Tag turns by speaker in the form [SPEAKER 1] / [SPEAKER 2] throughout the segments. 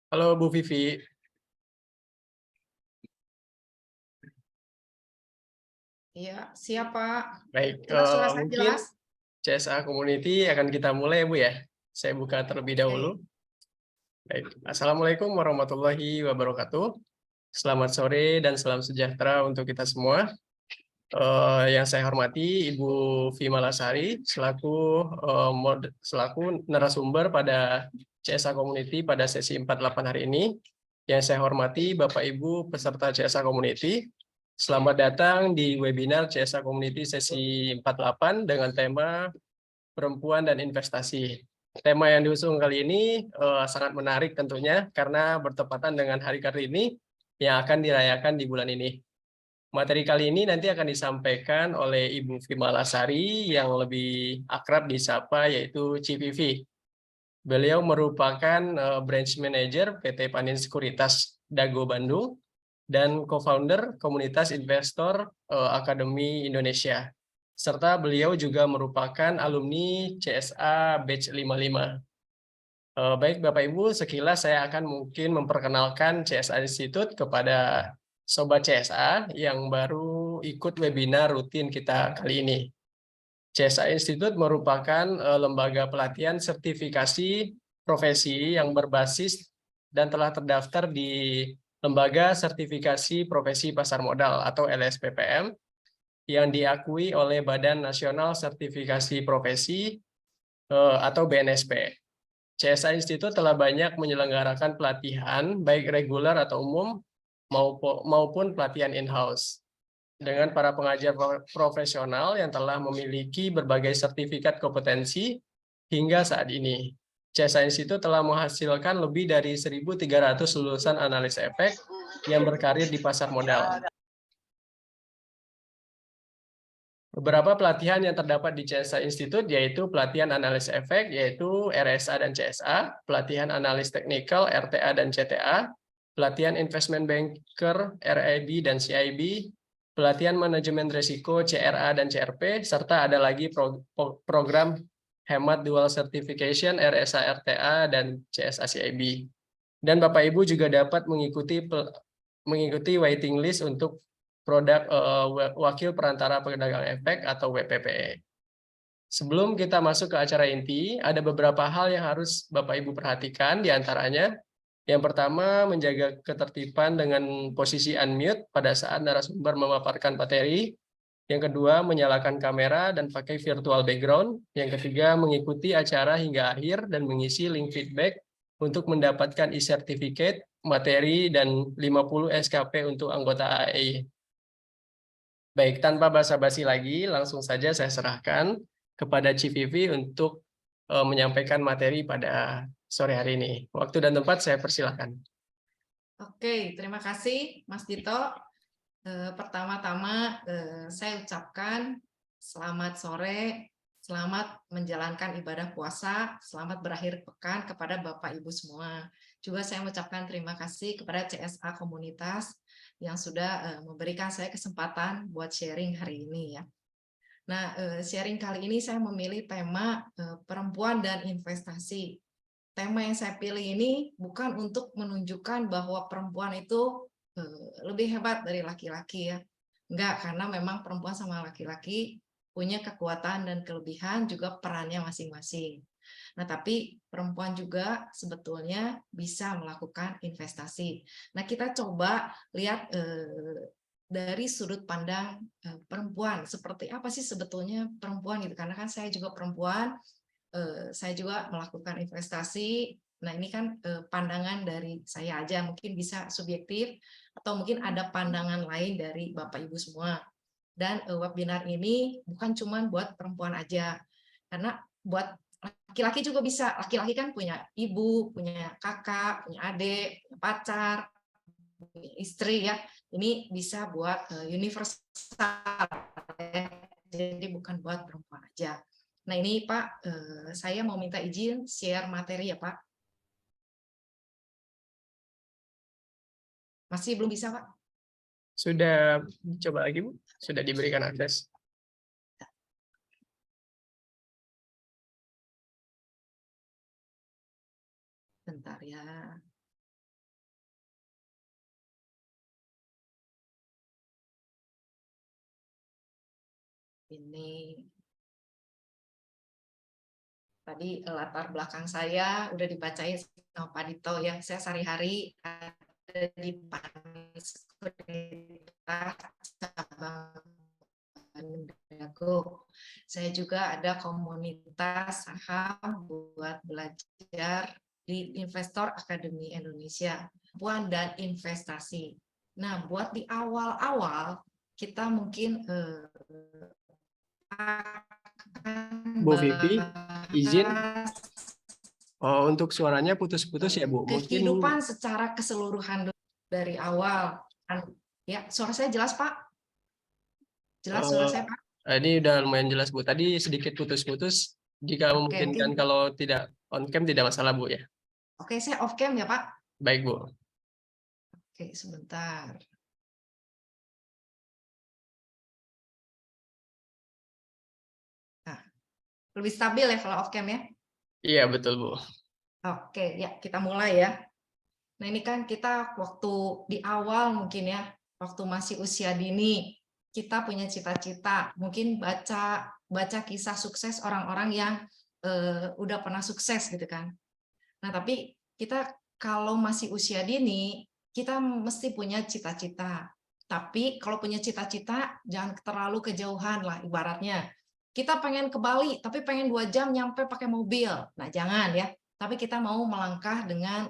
[SPEAKER 1] Halo Bu Vivi,
[SPEAKER 2] Iya, siap Pak.
[SPEAKER 1] baik.
[SPEAKER 2] Jelas suara saya
[SPEAKER 1] Mungkin
[SPEAKER 2] jelas?
[SPEAKER 1] CSA Community akan kita mulai ya Bu ya. Saya buka terlebih dahulu.
[SPEAKER 2] Oke.
[SPEAKER 1] Baik. Assalamualaikum warahmatullahi wabarakatuh. Selamat sore dan salam sejahtera untuk kita semua. Yang saya hormati Ibu Vima Lasari selaku narasumber pada CSA Community pada sesi 48 hari ini. Yang saya hormati Bapak Ibu peserta CSA Community. Selamat datang di webinar CSA Community sesi 48 dengan tema Perempuan dan Investasi. Tema yang diusung kali ini sangat menarik tentunya karena bertepatan dengan Hari Kartini yang akan dirayakan di bulan ini. Materi kali ini nanti akan disampaikan oleh Ibu Vima Lasari yang lebih akrab disapa yaitu CVV. Beliau merupakan branch manager PT Panin Sekuritas Dago Bandung dan co-founder komunitas investor Akademi Indonesia. Serta beliau juga merupakan alumni CSA Batch 55. Baik Bapak Ibu, sekilas saya akan mungkin memperkenalkan CSA Institute kepada Sobat CSA yang baru ikut webinar rutin kita kali ini. CSA Institute merupakan lembaga pelatihan sertifikasi profesi yang berbasis dan telah terdaftar di Lembaga Sertifikasi Profesi Pasar Modal atau LSPPM yang diakui oleh Badan Nasional Sertifikasi Profesi atau BNSP. CSA Institute telah banyak menyelenggarakan pelatihan baik reguler atau umum maupun pelatihan in-house dengan para pengajar profesional yang telah memiliki berbagai sertifikat kompetensi hingga saat ini. CSA Institute telah menghasilkan lebih dari 1.300 lulusan analis efek yang berkarir di pasar modal. Beberapa pelatihan yang terdapat di CSA Institute yaitu pelatihan analis efek yaitu RSA dan CSA, pelatihan analis teknikal RTA dan CTA, pelatihan investment banker RIB dan CIB, pelatihan manajemen risiko CRA dan CRP, serta ada lagi program hemat dual certification RSA RTA dan CSA CIB. Dan Bapak Ibu juga dapat mengikuti waiting list untuk produk wakil perantara pedagang efek atau WPPE. Sebelum kita masuk ke acara inti, ada beberapa hal yang harus Bapak Ibu perhatikan, diantaranya yang pertama menjaga ketertiban dengan posisi unmute pada saat narasumber memaparkan materi. Yang kedua, menyalakan kamera dan pakai virtual background. Yang ketiga, mengikuti acara hingga akhir dan mengisi link feedback untuk mendapatkan e-certificate, materi, dan 50 SKP untuk anggota AAI. Baik, tanpa basa-basi lagi, langsung saja saya serahkan kepada CVV untuk menyampaikan materi pada sore hari ini. Waktu dan tempat saya persilahkan.
[SPEAKER 2] Oke, terima kasih Mas Dito. Pertama-tama saya ucapkan selamat sore, selamat menjalankan ibadah puasa, selamat berakhir pekan kepada Bapak Ibu semua. Juga saya mengucapkan terima kasih kepada CSA Komunitas yang sudah memberikan saya kesempatan buat sharing hari ini ya. Nah, sharing kali ini saya memilih tema perempuan dan investasi. Tema yang saya pilih ini bukan untuk menunjukkan bahwa perempuan itu lebih hebat dari laki-laki ya. Enggak, karena memang perempuan sama laki-laki punya kekuatan dan kelebihan juga perannya masing-masing. Nah, tapi perempuan juga sebetulnya bisa melakukan investasi. Nah, kita coba lihat dari sudut pandang perempuan, seperti apa sih sebetulnya perempuan gitu. Karena kan saya juga perempuan, saya juga melakukan investasi. Nah, ini kan pandangan dari saya aja, mungkin bisa subjektif atau mungkin ada pandangan lain dari Bapak Ibu semua. Dan webinar ini bukan cuma buat perempuan aja, karena buat laki-laki juga bisa. Laki-laki kan punya ibu, punya kakak, punya adik, punya pacar, punya istri ya. Ini bisa buat universal ya. Jadi bukan buat perempuan aja. Nah ini Pak, saya mau minta izin share materi ya Pak. Masih belum bisa Pak?
[SPEAKER 1] Sudah coba lagi, Bu? Sudah diberikan akses?
[SPEAKER 2] Bentar ya. Ini tadi latar belakang saya udah dibacain sama Pak Dito ya. Saya sehari-hari ada di Sekuritas cabang Bandung Dago. Saya juga ada komunitas saham buat belajar di Investor Academy Indonesia, uang dan investasi. Nah, buat di awal-awal kita mungkin
[SPEAKER 1] Bu Vivi, izin. Oh, untuk suaranya putus-putus ya, Bu. Mungkin
[SPEAKER 2] kehidupan secara keseluruhan dari awal. Ya, suara saya jelas, Pak? Jelas suara saya, Pak?
[SPEAKER 1] Ini udah lumayan jelas, Bu. Tadi sedikit putus-putus. Jika
[SPEAKER 2] Oke,
[SPEAKER 1] memungkinkan kalau tidak on cam tidak masalah, Bu ya.
[SPEAKER 2] Oke, saya off cam ya, Pak.
[SPEAKER 1] Baik, Bu.
[SPEAKER 2] Oke, sebentar. Nah, lebih stabil ya kalau off cam ya?
[SPEAKER 1] Iya, betul, Bu.
[SPEAKER 2] Oke, ya kita mulai ya. Nah, ini kan kita waktu di awal mungkin ya, waktu masih usia dini, kita punya cita-cita, mungkin baca kisah sukses orang-orang yang udah pernah sukses gitu kan. Nah, tapi kita kalau masih usia dini, kita mesti punya cita-cita. Tapi kalau punya cita-cita, jangan terlalu kejauhan lah ibaratnya. Kita pengen ke Bali, tapi pengen 2 jam nyampe pakai mobil. Nah, jangan ya. Tapi kita mau melangkah dengan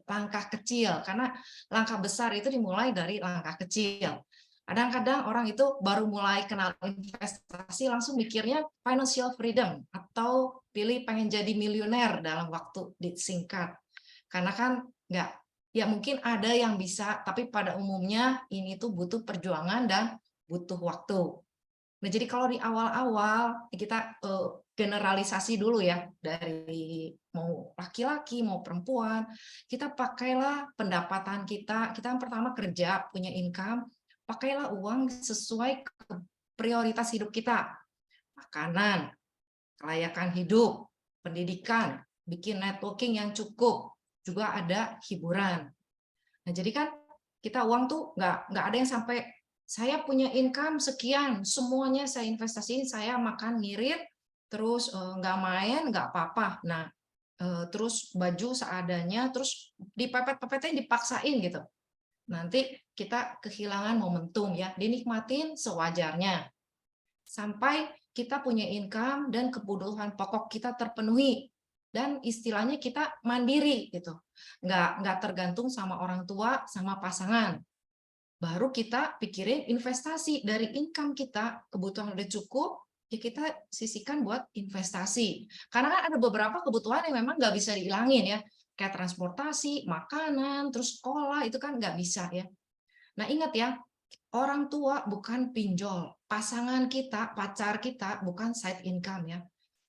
[SPEAKER 2] langkah kecil, karena langkah besar itu dimulai dari langkah kecil. Kadang-kadang orang itu baru mulai kenal investasi langsung mikirnya financial freedom atau pilih pengen jadi miliuner dalam waktu disingkat. Karena kan nggak, ya mungkin ada yang bisa, tapi pada umumnya ini tuh butuh perjuangan dan butuh waktu. Nah, jadi kalau di awal-awal kita generalisasi dulu ya, dari mau laki-laki mau perempuan, kita pakailah pendapatan kita yang pertama kerja, punya income, pakailah uang sesuai prioritas hidup kita. Makanan, kelayakan hidup, pendidikan, bikin networking yang cukup, juga ada hiburan. Nah, jadi kan kita uang tuh nggak ada yang sampai saya punya income sekian, semuanya saya investasiin, saya makan ngirit, terus nggak main, nggak apa-apa. Nah, terus baju seadanya, terus dipepet-pepetin, dipaksain gitu. Nanti kita kehilangan momentum ya, dinikmatin sewajarnya. Sampai kita punya income dan kebutuhan pokok kita terpenuhi. Dan istilahnya kita mandiri gitu. Nggak tergantung sama orang tua, sama pasangan. Baru kita pikirin investasi dari income kita, kebutuhan udah cukup, ya kita sisihkan buat investasi. Karena kan ada beberapa kebutuhan yang memang nggak bisa dihilangin ya, kayak transportasi, makanan, terus sekolah, itu kan nggak bisa ya. Nah, ingat ya, orang tua bukan pinjol, pasangan kita, pacar kita bukan side income ya.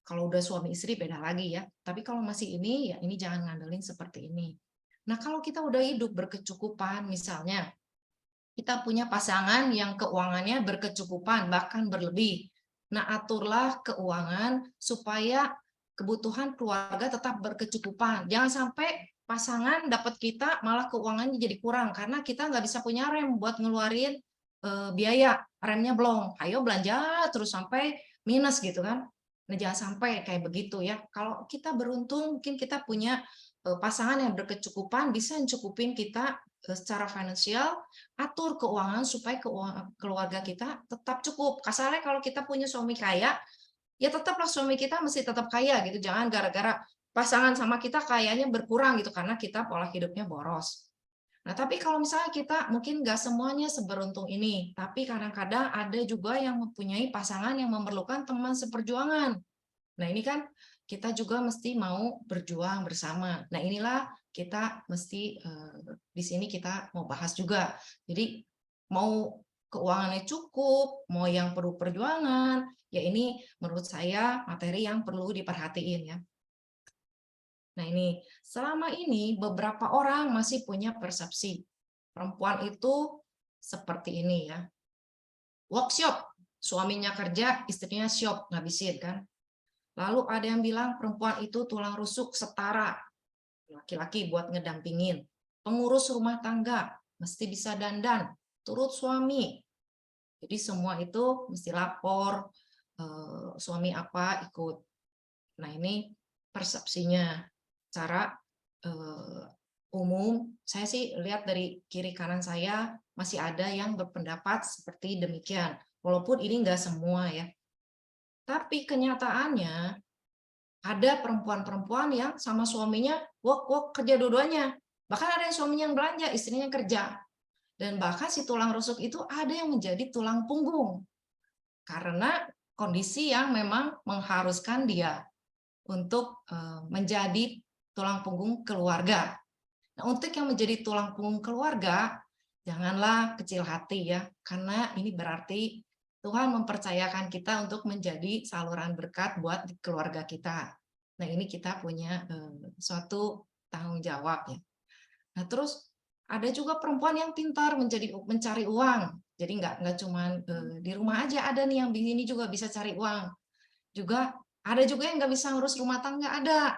[SPEAKER 2] Kalau udah suami istri beda lagi ya, tapi kalau masih ini, ya ini jangan ngandelin seperti ini. Nah, kalau kita udah hidup berkecukupan, misalnya kita punya pasangan yang keuangannya berkecukupan, bahkan berlebih. Nah, aturlah keuangan supaya kebutuhan keluarga tetap berkecukupan. Jangan sampai pasangan dapat kita malah keuangannya jadi kurang, karena kita nggak bisa punya rem buat ngeluarin biaya. Remnya belum, ayo belanja terus sampai minus gitu kan. Nah, jangan sampai kayak begitu ya. Kalau kita beruntung, mungkin kita punya pasangan yang berkecukupan, bisa mencukupin kita secara finansial, atur keuangan supaya keluarga kita tetap cukup. Kasarnya kalau kita punya suami kaya, ya tetaplah suami kita mesti tetap kaya gitu. Jangan gara-gara pasangan sama kita kayanya berkurang gitu karena kita pola hidupnya boros. Nah, tapi kalau misalnya kita mungkin nggak semuanya seberuntung ini, tapi kadang-kadang ada juga yang mempunyai pasangan yang memerlukan teman seperjuangan. Nah, ini kan kita juga mesti mau berjuang bersama. Nah, inilah kita mesti di sini kita mau bahas juga. Jadi mau keuangannya cukup, mau yang perlu perjuangan, ya ini menurut saya materi yang perlu diperhatiin ya. Nah, ini selama ini beberapa orang masih punya persepsi perempuan itu seperti ini ya. Workshop, suaminya kerja, istrinya shop, ngabisin kan. Lalu ada yang bilang perempuan itu tulang rusuk setara, laki-laki buat ngedampingin. Pengurus rumah tangga, mesti bisa dandan, turut suami. Jadi semua itu mesti lapor, suami apa ikut. Nah, ini persepsinya. Cara umum, saya sih lihat dari kiri kanan saya masih ada yang berpendapat seperti demikian. Walaupun ini enggak semua ya. Tapi kenyataannya ada perempuan-perempuan yang sama suaminya work kerja dua-duanya. Bahkan ada yang suaminya yang belanja, istrinya yang kerja. Dan bahkan si tulang rusuk itu ada yang menjadi tulang punggung. Karena kondisi yang memang mengharuskan dia untuk menjadi tulang punggung keluarga. Nah, untuk yang menjadi tulang punggung keluarga, janganlah kecil hati ya, karena ini berarti Tuhan mempercayakan kita untuk menjadi saluran berkat buat di keluarga kita. Nah, ini kita punya suatu tanggung jawab ya. Nah, terus ada juga perempuan yang pintar mencari uang. Jadi nggak cuma di rumah aja ada nih yang begini juga bisa cari uang. Juga ada juga yang nggak bisa ngurus rumah tangga ada.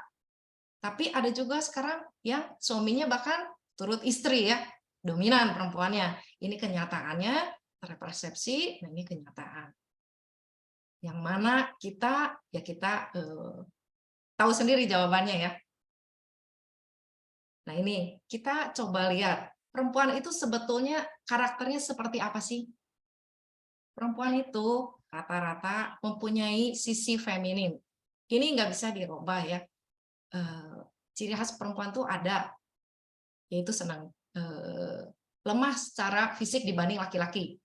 [SPEAKER 2] Tapi ada juga sekarang yang suaminya bahkan turut istri ya, dominan perempuannya. Ini kenyataannya terpersepsi, nah ini kenyataan. Yang mana kita tahu sendiri jawabannya ya. Nah ini kita coba lihat perempuan itu sebetulnya karakternya seperti apa sih? Perempuan itu rata-rata mempunyai sisi feminin. Ini nggak bisa dirubah ya. Ciri khas perempuan tuh ada, yaitu senang lemah secara fisik dibanding laki-laki.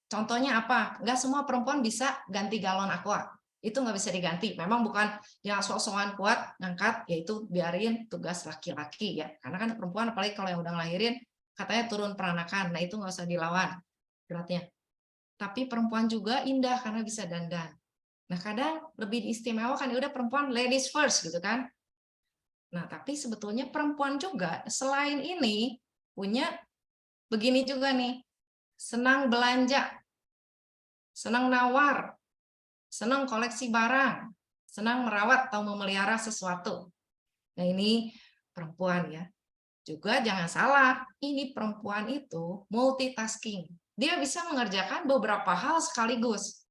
[SPEAKER 2] Contohnya apa? Nggak semua perempuan bisa ganti galon aqua. Itu nggak bisa diganti. Memang bukan yang sok-sokan kuat ngangkat, yaitu biarin tugas laki-laki ya. Karena kan perempuan apalagi kalau yang udah ngelahirin katanya turun peranakan. Nah itu nggak usah dilawan beratnya. Tapi perempuan juga indah karena bisa dandan. Nah kadang lebih diistimewakan ya udah perempuan ladies first gitu kan. Nah, tapi sebetulnya perempuan juga selain ini punya begini juga nih, senang belanja, senang nawar, senang koleksi barang, senang merawat atau memelihara sesuatu. Nah, ini perempuan ya. Juga jangan salah, ini perempuan itu multitasking. Dia bisa mengerjakan beberapa hal sekaligus.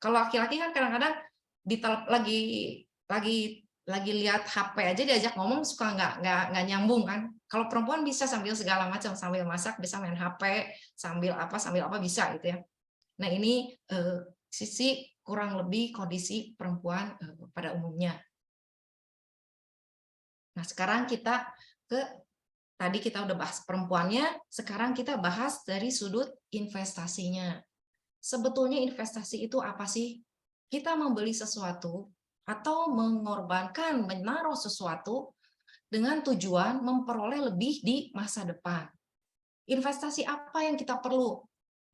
[SPEAKER 2] Kalau laki-laki kan kadang-kadang lagi lihat HP aja diajak ngomong suka nggak nyambung kan. Kalau perempuan bisa sambil segala macam, sambil masak bisa main HP, sambil apa bisa gitu ya. Nah ini sisi kurang lebih kondisi perempuan pada umumnya. Nah sekarang kita tadi kita udah bahas perempuannya, sekarang kita bahas dari sudut investasinya. Sebetulnya investasi itu apa sih? Kita membeli sesuatu atau mengorbankan, menaruh sesuatu dengan tujuan memperoleh lebih di masa depan. Investasi apa yang kita perlu?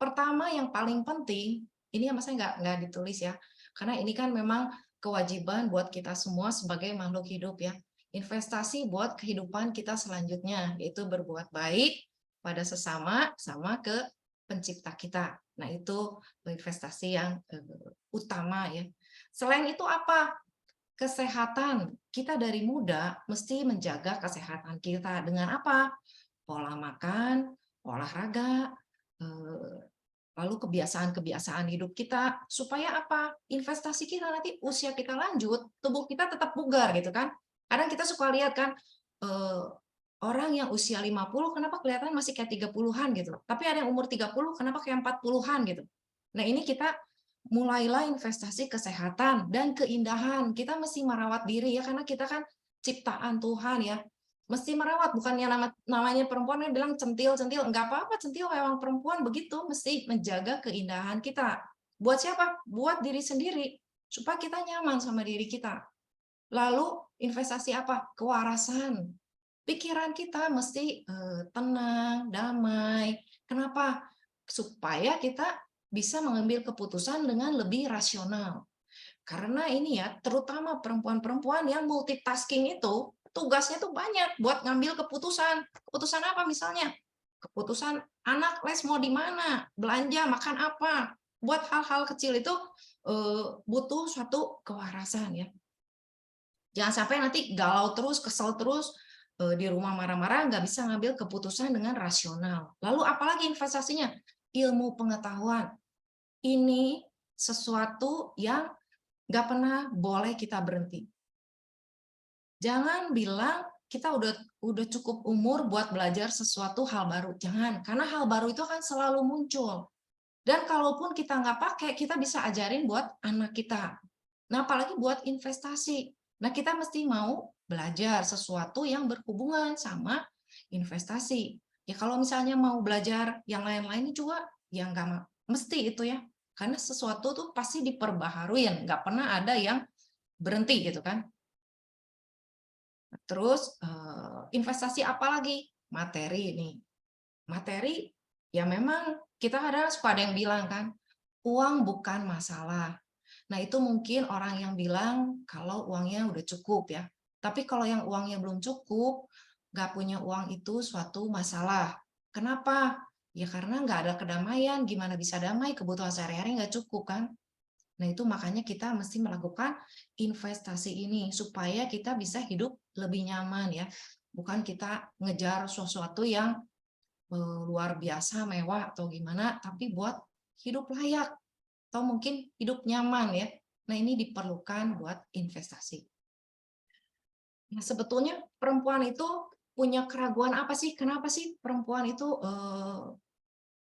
[SPEAKER 2] Pertama yang paling penting, ini yang saya nggak ditulis ya, karena ini kan memang kewajiban buat kita semua sebagai makhluk hidup ya. Investasi buat kehidupan kita selanjutnya, yaitu berbuat baik pada sesama, sama ke pencipta kita. Nah, itu investasi yang utama ya. Selain itu apa? Kesehatan. Kita dari muda mesti menjaga kesehatan kita dengan apa? Pola makan, olahraga, lalu kebiasaan-kebiasaan hidup kita supaya apa? Investasi kita nanti usia kita lanjut, tubuh kita tetap bugar gitu kan. Kadang kita suka lihat kan orang yang usia 50 kenapa kelihatan masih kayak 30-an gitu. Tapi ada yang umur 30 kenapa kayak 40-an gitu. Nah, ini kita mulailah investasi kesehatan dan keindahan. Kita mesti merawat diri ya karena kita kan ciptaan Tuhan ya. Mesti merawat, bukannya namanya perempuan yang bilang centil-centil, enggak apa-apa centil memang perempuan begitu, mesti menjaga keindahan kita. Buat siapa? Buat diri sendiri, supaya kita nyaman sama diri kita. Lalu investasi apa? Kewarasan. Pikiran kita mesti tenang, damai. Kenapa? Supaya kita bisa mengambil keputusan dengan lebih rasional. Karena ini ya, terutama perempuan-perempuan yang multitasking itu, tugasnya tuh banyak buat ngambil keputusan. Keputusan apa misalnya? Keputusan anak les mau di mana, belanja, makan apa. Buat hal-hal kecil itu butuh suatu kewarasan ya. Jangan sampai nanti galau terus, kesel terus, di rumah marah-marah, nggak bisa ngambil keputusan dengan rasional. Lalu apalagi investasinya? Ilmu pengetahuan. Ini sesuatu yang nggak pernah boleh kita berhenti. Jangan bilang kita udah cukup umur buat belajar sesuatu hal baru. Jangan, karena hal baru itu akan selalu muncul. Dan kalaupun kita nggak pakai, kita bisa ajarin buat anak kita. Nah, apalagi buat investasi. Nah, kita mesti mau belajar sesuatu yang berhubungan sama investasi. Ya, kalau misalnya mau belajar yang lain-lain juga, ya nggak mesti itu ya. Karena sesuatu tuh pasti diperbaharuin, nggak pernah ada yang berhenti gitu kan. Terus investasi apa lagi? Materi nih. Materi ya memang kita kadang suka ada yang bilang kan, uang bukan masalah. Nah, itu mungkin orang yang bilang kalau uangnya udah cukup ya. Tapi kalau yang uangnya belum cukup, nggak punya uang itu suatu masalah. Kenapa? Ya karena nggak ada kedamaian, gimana bisa damai, kebutuhan sehari-hari nggak cukup kan. Nah, itu makanya kita mesti melakukan investasi ini supaya kita bisa hidup lebih nyaman ya. Bukan kita ngejar sesuatu yang luar biasa, mewah atau gimana, tapi buat hidup layak atau mungkin hidup nyaman ya. Nah, ini diperlukan buat investasi. Nah, sebetulnya perempuan itu punya keraguan apa sih? Kenapa sih perempuan itu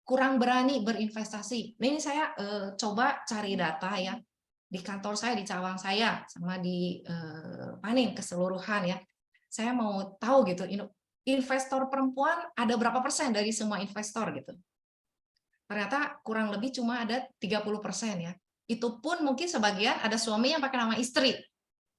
[SPEAKER 2] kurang berani berinvestasi? Nah, ini saya coba cari data ya di kantor saya, di cabang saya, sama di Panin keseluruhan ya. Saya mau tahu gitu, investor perempuan ada berapa persen dari semua investor gitu. Ternyata kurang lebih cuma ada 30% ya. Itu pun mungkin sebagian ada suami yang pakai nama istri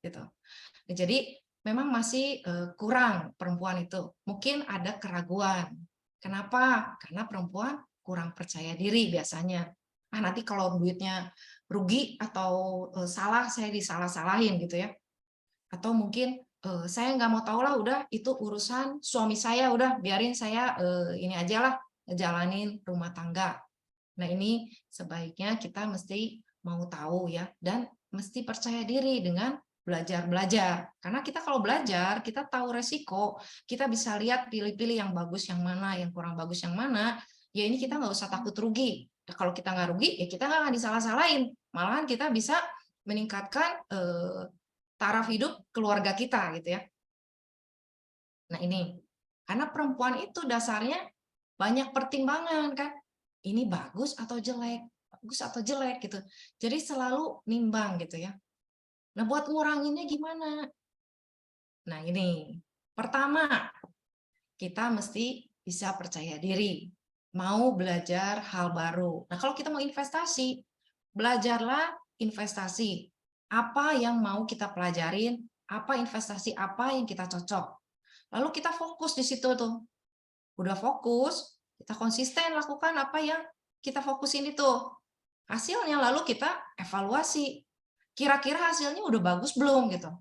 [SPEAKER 2] gitu. Nah, jadi memang masih kurang perempuan itu. Mungkin ada keraguan. Kenapa? Karena perempuan kurang percaya diri biasanya. Ah, nanti kalau duitnya rugi atau salah, saya disalah-salahin gitu ya. Atau mungkin saya nggak mau tahu lah, udah itu urusan suami saya, udah biarin saya ini aja lah, ngejalanin rumah tangga. Nah, ini sebaiknya kita mesti mau tahu ya, dan mesti percaya diri dengan belajar-belajar. Karena kita kalau belajar, kita tahu resiko, kita bisa lihat pilih-pilih yang bagus yang mana, yang kurang bagus yang mana, ya ini kita nggak usah takut rugi. Nah, kalau kita nggak rugi, ya kita nggak akan disalah-salahin. Malahan kita bisa meningkatkan taraf hidup keluarga kita gitu ya. Nah, ini karena perempuan itu dasarnya banyak pertimbangan kan. Ini bagus atau jelek, bagus atau jelek gitu. Jadi selalu nimbang gitu ya. Nah, buat nguranginnya gimana? Nah, ini. Pertama, kita mesti bisa percaya diri. Mau belajar hal baru. Nah, kalau kita mau investasi, belajarlah investasi. Apa yang mau kita pelajarin, apa investasi apa yang kita cocok. Lalu kita fokus di situ tuh. Udah fokus, kita konsisten lakukan apa yang kita fokusin itu. Hasilnya lalu kita evaluasi. Kira-kira hasilnya udah bagus belum gitu.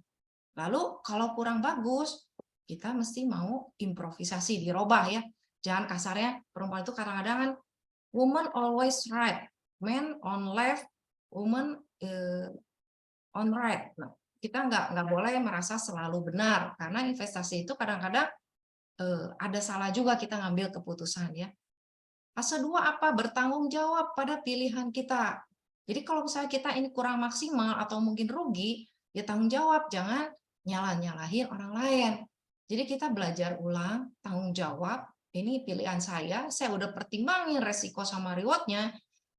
[SPEAKER 2] Lalu kalau kurang bagus, kita mesti mau improvisasi, dirubah ya. Jangan kasarnya perempuan itu kadang-kadang kan woman always right, man on left, woman on right. Nah, kita nggak boleh merasa selalu benar karena investasi itu kadang-kadang ada salah juga kita ngambil keputusan ya. Fase 2 apa? Bertanggung jawab pada pilihan kita. Jadi kalau misalnya kita ini kurang maksimal atau mungkin rugi, ya tanggung jawab, jangan nyalahin orang lain. Jadi kita belajar ulang, tanggung jawab, ini pilihan saya udah pertimbangin resiko sama rewardnya,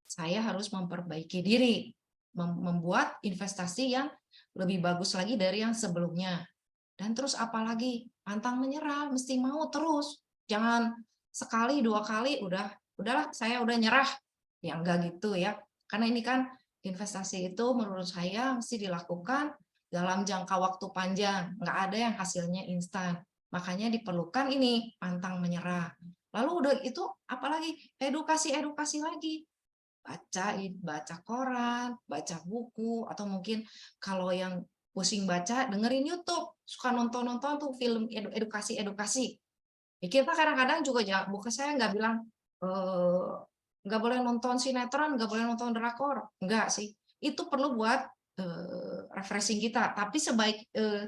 [SPEAKER 2] saya harus memperbaiki diri, membuat investasi yang lebih bagus lagi dari yang sebelumnya. Dan terus apalagi, pantang menyerah, mesti mau terus. Jangan sekali, dua kali, udahlah saya udah nyerah. Ya enggak gitu ya. Karena ini kan investasi itu menurut saya mesti dilakukan dalam jangka waktu panjang. Nggak ada yang hasilnya instan. Makanya diperlukan ini, pantang menyerah. Lalu udah itu apalagi edukasi lagi. Baca koran, baca buku, atau mungkin kalau yang pusing baca, dengerin YouTube, suka nonton-nonton tuh film edukasi. Ya, kita kadang-kadang juga bukan, saya nggak bilang nggak boleh nonton sinetron, nggak boleh nonton drakor, enggak sih. Itu perlu buat refreshing kita, tapi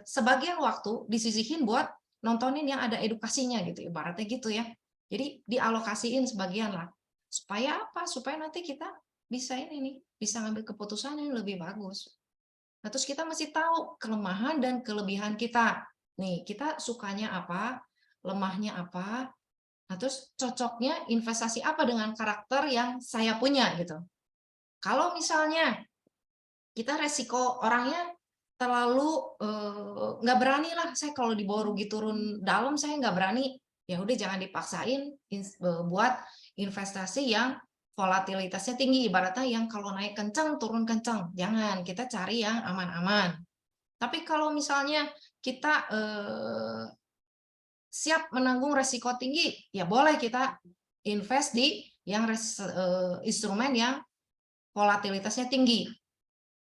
[SPEAKER 2] sebagian waktu disisihin buat nontonin yang ada edukasinya gitu, ibaratnya gitu ya. Jadi dialokasiin sebagian lah. Supaya apa? Supaya nanti kita bisa ini nih, bisa ngambil keputusan yang lebih bagus. Nah, terus kita mesti tahu kelemahan dan kelebihan kita. Nih, kita sukanya apa, lemahnya apa, nah terus cocoknya investasi apa dengan karakter yang saya punya gitu. Kalau misalnya kita resiko orangnya terlalu nggak berani lah, saya kalau di bawah rugi turun dalam saya nggak berani, ya udah jangan dipaksain buat investasi yang volatilitasnya tinggi, ibaratnya yang kalau naik kencang turun kencang, jangan, kita cari yang aman-aman. Tapi kalau misalnya kita siap menanggung resiko tinggi, ya boleh kita invest di yang instrumen yang volatilitasnya tinggi.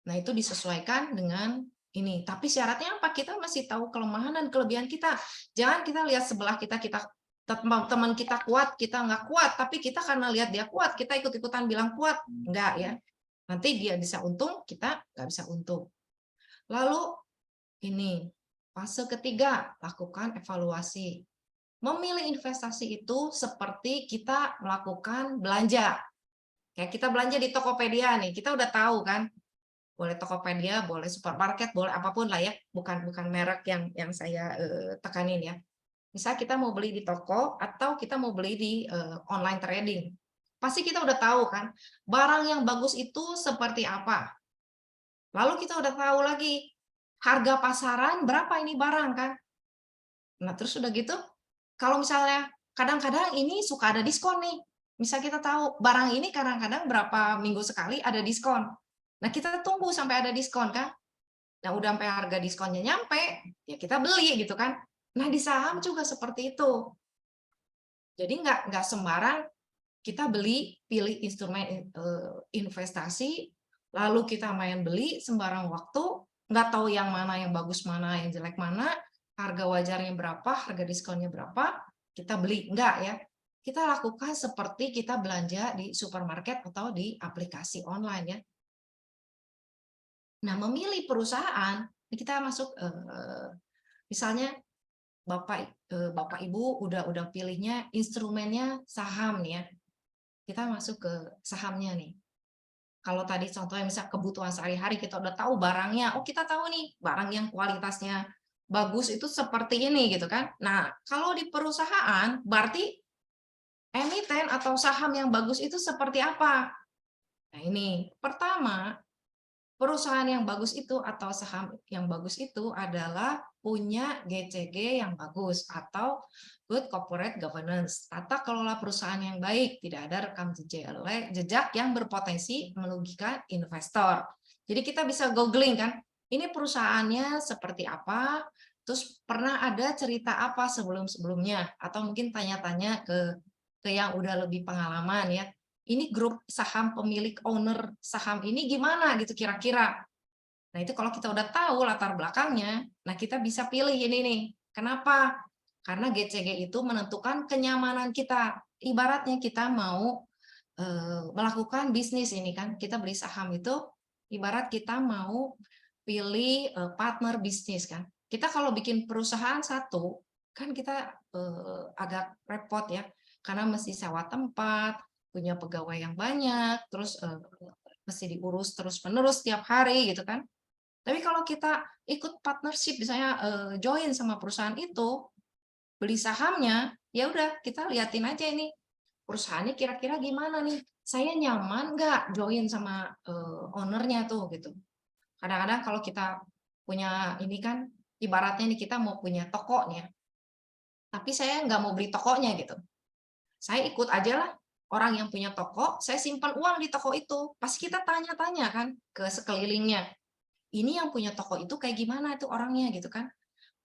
[SPEAKER 2] Nah, itu disesuaikan dengan ini. Tapi syaratnya apa? Kita masih tahu kelemahan dan kelebihan kita. Jangan kita lihat sebelah kita teman kita kuat, kita nggak kuat, tapi kita karena lihat dia kuat, kita ikut-ikutan bilang kuat. Enggak ya. Nanti dia bisa untung, kita nggak bisa untung. Lalu ini, fase ketiga, lakukan evaluasi. Memilih investasi itu seperti kita melakukan belanja. Kayak kita belanja di Tokopedia nih, kita udah tahu kan, boleh Tokopedia, boleh supermarket, boleh apapun lah ya, bukan merek yang saya tekanin ya. Misal kita mau beli di toko atau kita mau beli di online trading. Pasti kita udah tahu kan, barang yang bagus itu seperti apa. Lalu kita udah tahu lagi, harga pasaran berapa ini barang kan. Nah, terus udah gitu, kalau misalnya kadang-kadang ini suka ada diskon nih. Misal kita tahu barang ini kadang-kadang berapa minggu sekali ada diskon. Nah, kita tunggu sampai ada diskon kan. Nah, udah sampai harga diskonnya nyampe, ya kita beli gitu kan. Nah, di saham juga seperti itu. Jadi nggak sembarang kita beli, pilih instrumen investasi, lalu kita main beli sembarang waktu, nggak tahu yang mana yang bagus, mana yang jelek mana, harga wajarnya berapa, harga diskonnya berapa, kita beli. Enggak ya. Kita lakukan seperti kita belanja di supermarket atau di aplikasi online ya. Nah, memilih perusahaan, kita masuk misalnya Bapak Ibu udah pilihnya instrumennya saham nih ya. Kita masuk ke sahamnya nih. Kalau tadi contohnya misal kebutuhan sehari-hari kita udah tahu barangnya, oh kita tahu nih barang yang kualitasnya bagus itu seperti ini gitu kan. Nah, kalau di perusahaan berarti emiten atau saham yang bagus itu seperti apa? Nah, ini pertama, perusahaan yang bagus itu atau saham yang bagus itu adalah punya GCG yang bagus atau good corporate governance, tata kelola perusahaan yang baik, tidak ada rekam jejak yang berpotensi merugikan investor. Jadi kita bisa googling kan, ini perusahaannya seperti apa, terus pernah ada cerita apa sebelum-sebelumnya, atau mungkin tanya-tanya ke yang udah lebih pengalaman ya. Ini grup saham pemilik owner saham ini gimana gitu kira-kira. Nah, itu kalau kita udah tahu latar belakangnya, nah kita bisa pilih ini nih. Kenapa? Karena GCG itu menentukan kenyamanan kita. Ibaratnya kita mau melakukan bisnis ini kan, kita beli saham itu ibarat kita mau pilih partner bisnis kan. Kita kalau bikin perusahaan satu, kan kita agak repot ya, karena mesti sewa tempat, punya pegawai yang banyak, terus mesti diurus terus-menerus setiap hari gitu kan. Tapi kalau kita ikut partnership, misalnya join sama perusahaan itu, beli sahamnya, ya udah kita liatin aja ini perusahaannya kira-kira gimana nih. Saya nyaman nggak join sama ownernya tuh gitu. Kadang-kadang kalau kita punya ini kan, ibaratnya nih kita mau punya toko nih ya, tapi saya nggak mau beli tokonya gitu. Saya ikut aja lah orang yang punya toko, saya simpan uang di toko itu. Pasti kita tanya-tanya kan ke sekelilingnya. Ini yang punya toko itu kayak gimana itu orangnya gitu kan.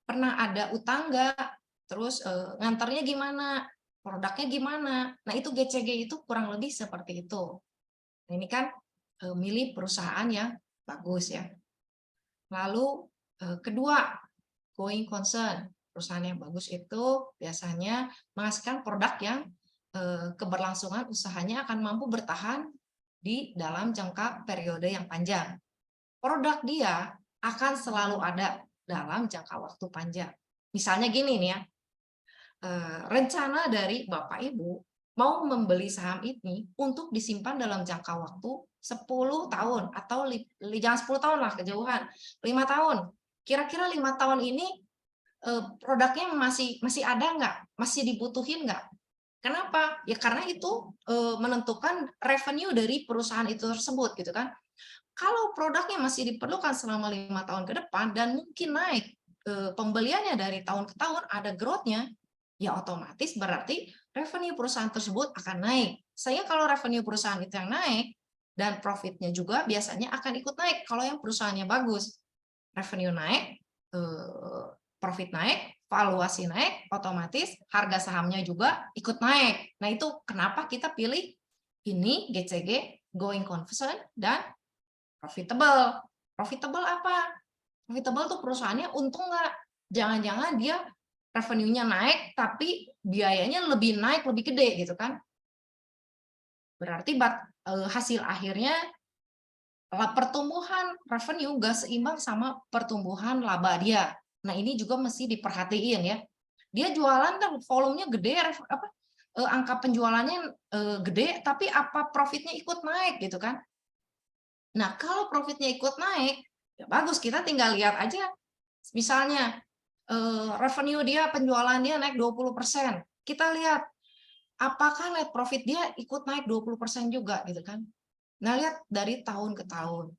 [SPEAKER 2] Pernah ada utang nggak? Terus nganternya gimana? Produknya gimana? Nah, itu GCG itu kurang lebih seperti itu. Nah, ini kan milih perusahaan yang bagus ya. Lalu kedua, going concern. Perusahaan yang bagus itu biasanya menghasilkan produk yang keberlangsungan usahanya akan mampu bertahan di dalam jangka periode yang panjang. Produk dia akan selalu ada dalam jangka waktu panjang. Misalnya gini nih ya, rencana dari Bapak Ibu mau membeli saham ini untuk disimpan dalam jangka waktu 10 tahun atau jangan 10 tahun lah kejauhan, 5 tahun. Kira-kira 5 tahun ini produknya masih ada nggak? Masih dibutuhin nggak? Kenapa? Ya karena itu menentukan revenue dari perusahaan itu tersebut gitu kan. Kalau produknya masih diperlukan selama 5 tahun ke depan dan mungkin naik pembeliannya dari tahun ke tahun ada growth-nya, ya otomatis berarti revenue perusahaan tersebut akan naik. Sehingga kalau revenue perusahaan itu yang naik dan profitnya juga biasanya akan ikut naik kalau yang perusahaannya bagus. Revenue naik, profit naik, valuasi naik, otomatis harga sahamnya juga ikut naik. Nah, itu kenapa kita pilih ini GCG, going concern, dan profitable. Profitable apa? Profitable tuh perusahaannya untung nggak? Jangan-jangan dia revenue-nya naik, tapi biayanya lebih naik, lebih gede gitu kan. Berarti hasil akhirnya pertumbuhan revenue nggak seimbang sama pertumbuhan laba dia. Nah, ini juga mesti diperhatiin ya. Dia jualan kan volumenya gede, angka penjualannya gede, tapi apa profitnya ikut naik gitu kan? Nah, kalau profitnya ikut naik, ya bagus, kita tinggal lihat aja. Misalnya revenue dia, penjualannya naik 20%. Kita lihat apakah net profit dia ikut naik 20% juga gitu kan? Nah, lihat dari tahun ke tahun.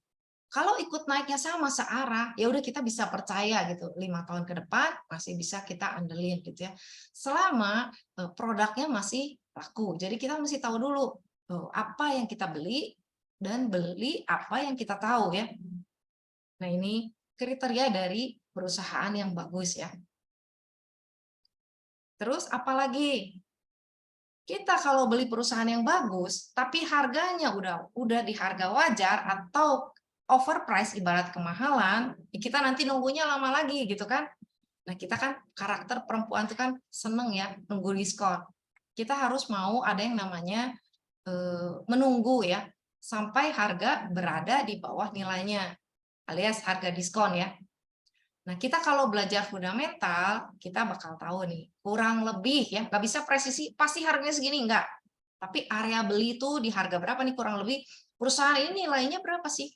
[SPEAKER 2] Kalau ikut naiknya sama searah, ya udah kita bisa percaya gitu. 5 tahun ke depan masih bisa kita andelin gitu ya. Selama produknya masih laku. Jadi kita mesti tahu dulu apa yang kita beli dan beli apa yang kita tahu ya. Nah, ini kriteria dari perusahaan yang bagus ya. Terus apalagi? Kita kalau beli perusahaan yang bagus, tapi harganya udah di harga wajar atau overprice ibarat kemahalan, kita nanti nunggunya lama lagi gitu kan. Nah, kita kan karakter perempuan itu kan seneng ya nunggu diskon. Kita harus mau ada yang namanya menunggu ya sampai harga berada di bawah nilainya alias harga diskon ya. Nah, kita kalau belajar fundamental, kita bakal tahu nih, kurang lebih ya, nggak bisa presisi, pasti harganya segini, enggak. Tapi area beli itu di harga berapa nih kurang lebih, perusahaan ini nilainya berapa sih?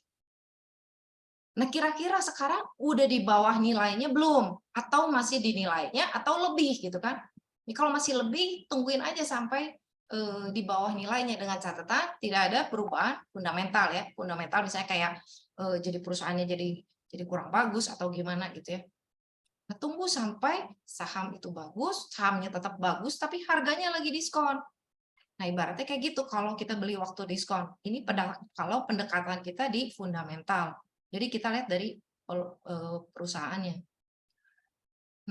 [SPEAKER 2] Nah, kira-kira sekarang udah di bawah nilainya belum? Atau masih di nilainya, atau lebih gitu kan? Ini kalau masih lebih, tungguin aja sampai di bawah nilainya dengan catatan tidak ada perubahan fundamental ya. Fundamental misalnya kayak jadi perusahaannya jadi kurang bagus atau gimana gitu ya. Nah, tunggu sampai saham itu bagus, sahamnya tetap bagus, tapi harganya lagi diskon. Nah, ibaratnya kayak gitu kalau kita beli waktu diskon. Ini kalau pendekatan kita di fundamental. Jadi kita lihat dari perusahaannya.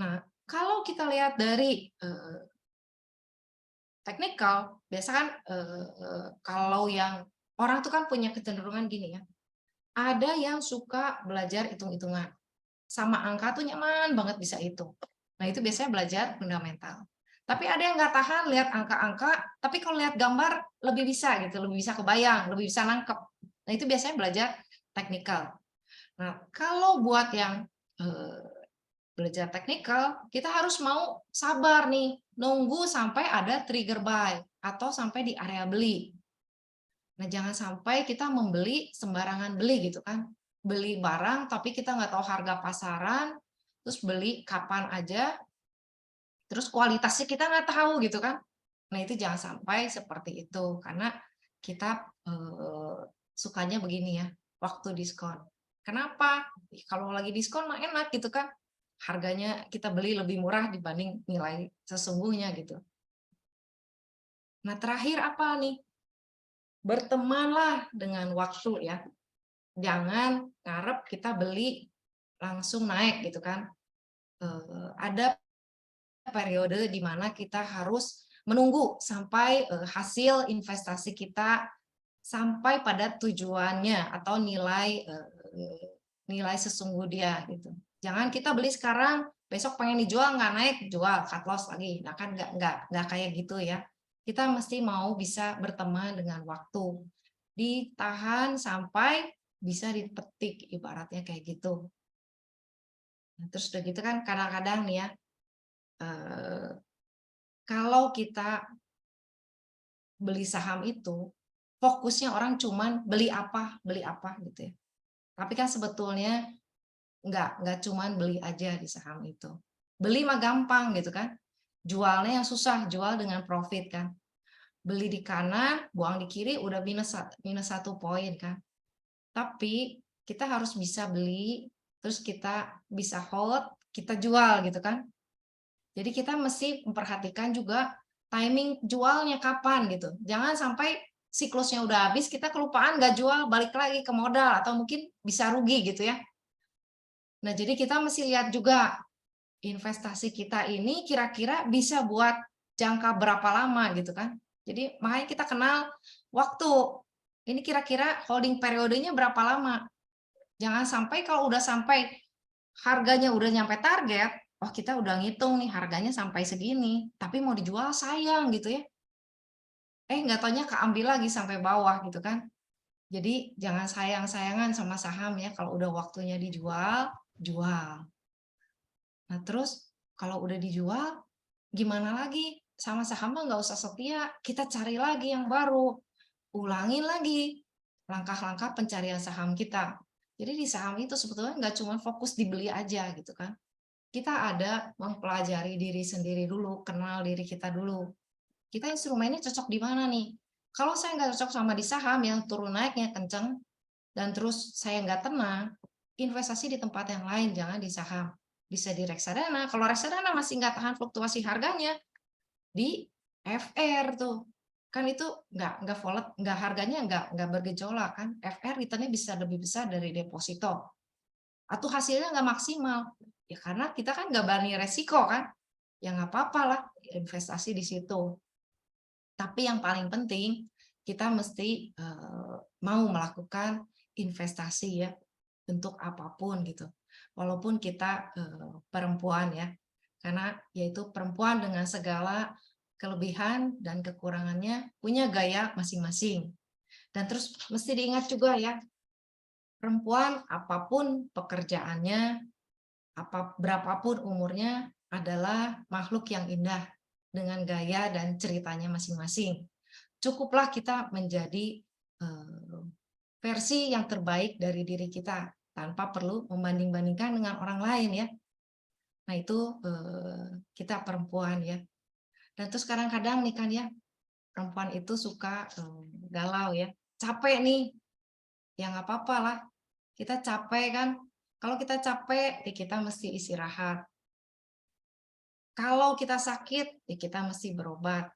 [SPEAKER 2] Nah, kalau kita lihat dari teknikal, biasa kan kalau yang orang tuh kan punya kecenderungan gini ya. Ada yang suka belajar hitung-hitungan. Sama angka tuh nyaman banget bisa hitung. Nah, itu biasanya belajar fundamental. Tapi ada yang nggak tahan lihat angka-angka, tapi kalau lihat gambar lebih bisa gitu, lebih bisa kebayang, lebih bisa nangkep. Nah, itu biasanya belajar teknikal. Nah, kalau buat yang belajar teknikal, kita harus mau sabar nih, nunggu sampai ada trigger buy atau sampai di area beli. Nah, jangan sampai kita membeli sembarangan beli gitu kan. Beli barang tapi kita nggak tahu harga pasaran, terus beli kapan aja, terus kualitasnya kita nggak tahu gitu kan. Nah, itu jangan sampai seperti itu karena kita sukanya begini ya, waktu diskon. Kenapa? Kalau lagi diskon mah enak gitu kan. Harganya kita beli lebih murah dibanding nilai sesungguhnya gitu. Nah, terakhir apa nih? Bertemanlah dengan waktu ya. Jangan ngarep kita beli langsung naik gitu kan. Ada periode di mana kita harus menunggu sampai hasil investasi kita sampai pada tujuannya atau nilai sesungguh dia gitu. Jangan kita beli sekarang, besok pengen dijual nggak naik, jual cut loss lagi. Nah kan nggak kayak gitu ya. Kita mesti mau bisa berteman dengan waktu, ditahan sampai bisa dipetik ibaratnya kayak gitu. Nah, terus udah gitu kan kadang-kadang nih ya, kalau kita beli saham itu fokusnya orang cuman beli apa gitu ya. Tapi kan sebetulnya nggak cuman beli aja di saham itu. Beli mah gampang gitu kan. Jualnya yang susah, jual dengan profit kan. Beli di kanan, buang di kiri udah minus 1 poin kan. Tapi kita harus bisa beli, terus kita bisa hold, kita jual gitu kan. Jadi kita mesti memperhatikan juga timing jualnya kapan gitu. Jangan sampai siklusnya udah habis, kita kelupaan nggak jual, balik lagi ke modal, atau mungkin bisa rugi gitu ya. Nah, jadi kita mesti lihat juga investasi kita ini kira-kira bisa buat jangka berapa lama gitu kan. Jadi makanya kita kenal waktu. Ini kira-kira holding periodenya berapa lama. Jangan sampai kalau udah sampai harganya udah nyampe target, oh kita udah ngitung nih harganya sampai segini, tapi mau dijual sayang gitu ya. Nggak taunya keambil lagi sampai bawah gitu kan. Jadi jangan sayang-sayangan sama saham ya, kalau udah waktunya dijual, jual. Nah terus kalau udah dijual, gimana lagi? Sama saham mah nggak usah setia, kita cari lagi yang baru. Ulangin lagi langkah-langkah pencarian saham kita. Jadi di saham itu sebetulnya nggak cuma fokus dibeli aja gitu kan. Kita ada mempelajari diri sendiri dulu, kenal diri kita dulu. Kita instrumennya cocok di mana nih? Kalau saya nggak cocok sama di saham yang turun naiknya kenceng, dan terus saya nggak tenang, investasi di tempat yang lain, jangan di saham. Bisa di reksadana, kalau reksadana masih nggak tahan fluktuasi harganya, di FR tuh. Kan itu nggak harganya nggak bergejolak kan. FR returnnya bisa lebih besar dari deposito. Atau hasilnya nggak maksimal. Ya karena kita kan nggak berani resiko kan. Ya nggak apa-apa lah investasi di situ. Tapi yang paling penting kita mesti mau melakukan investasi ya untuk apapun gitu. Walaupun kita perempuan ya, karena yaitu perempuan dengan segala kelebihan dan kekurangannya punya gaya masing-masing. Dan terus mesti diingat juga ya, perempuan apapun pekerjaannya, berapapun umurnya adalah makhluk yang indah dengan gaya dan ceritanya masing-masing. Cukuplah kita menjadi versi yang terbaik dari diri kita tanpa perlu membanding-bandingkan dengan orang lain ya. Nah itu kita perempuan ya. Dan terus kadang-kadang nih kan ya, perempuan itu suka galau ya, capek nih, ya nggak apa-apa lah. Kita capek kan, kalau kita capek ya kita mesti istirahat. Kalau kita sakit ya kita mesti berobat.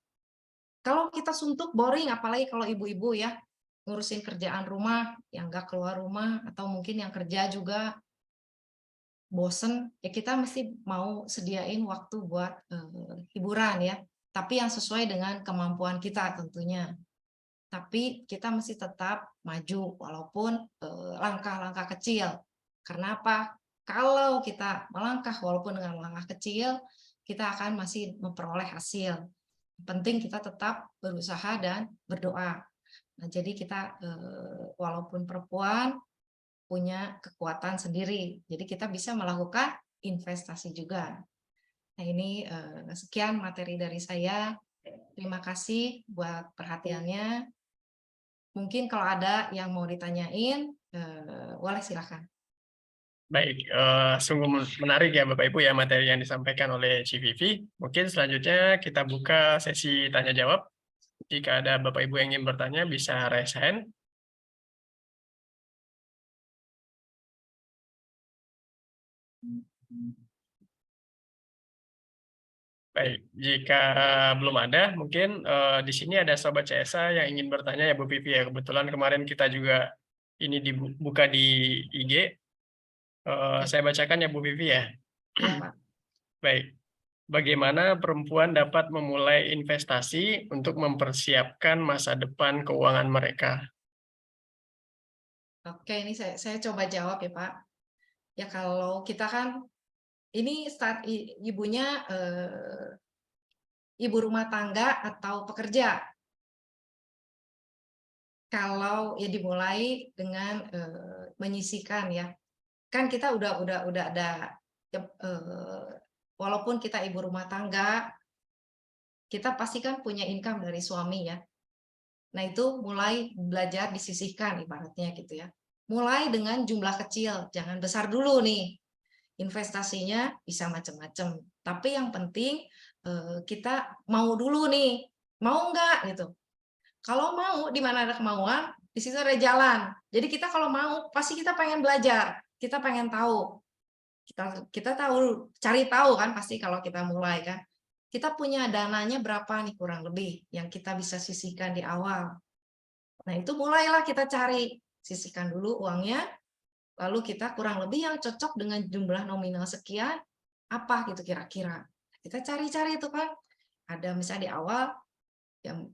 [SPEAKER 2] Kalau kita suntuk, boring, apalagi kalau ibu-ibu ya, ngurusin kerjaan rumah, yang nggak keluar rumah, atau mungkin yang kerja juga bosen, ya kita mesti mau sediain waktu buat hiburan ya, tapi yang sesuai dengan kemampuan kita tentunya. Tapi kita mesti tetap maju, walaupun langkah-langkah kecil. Karena apa? Kalau kita melangkah walaupun dengan langkah kecil, kita akan masih memperoleh hasil. Penting kita tetap berusaha dan berdoa. Nah, jadi kita walaupun perempuan punya kekuatan sendiri, jadi kita bisa melakukan investasi juga. Nah, ini sekian materi dari saya. Terima kasih buat perhatiannya. Mungkin kalau ada yang mau ditanyain, boleh silakan.
[SPEAKER 1] Baik, sungguh menarik ya Bapak Ibu ya materi yang disampaikan oleh CVV. Mungkin selanjutnya kita buka sesi tanya jawab. Jika ada Bapak Ibu yang ingin bertanya bisa raise hand. Baik, jika belum ada, mungkin di sini ada Sobat CSA yang ingin bertanya ya Bu Vivi ya. Kebetulan kemarin kita juga ini dibuka di IG. Saya bacakan ya Bu Vivi ya.
[SPEAKER 2] Iya, Pak.
[SPEAKER 1] Baik, bagaimana perempuan dapat memulai investasi untuk mempersiapkan masa depan keuangan mereka?
[SPEAKER 2] Oke, ini saya coba jawab ya, Pak. Ya kalau kita kan ini ibunya ibu rumah tangga atau pekerja. Kalau ya dimulai dengan menyisihkan ya. Kan kita udah ada walaupun kita ibu rumah tangga, kita pasti kan punya income dari suami ya. Nah, itu mulai belajar disisihkan ibaratnya gitu ya. Mulai dengan jumlah kecil, jangan besar dulu nih. Investasinya bisa macam-macam. Tapi yang penting kita mau dulu nih. Mau nggak gitu. Kalau mau, di mana ada kemauan, di situ ada jalan. Jadi kita kalau mau, pasti kita pengen belajar. Kita pengen tahu. Kita tahu, cari tahu kan pasti kalau kita mulai kan. Kita punya dananya berapa nih kurang lebih yang kita bisa sisihkan di awal. Nah, itu mulailah kita cari, sisihkan dulu uangnya, lalu kita kurang lebih yang cocok dengan jumlah nominal sekian, apa gitu kira-kira. Kita cari-cari itu kan, ada misalnya di awal yang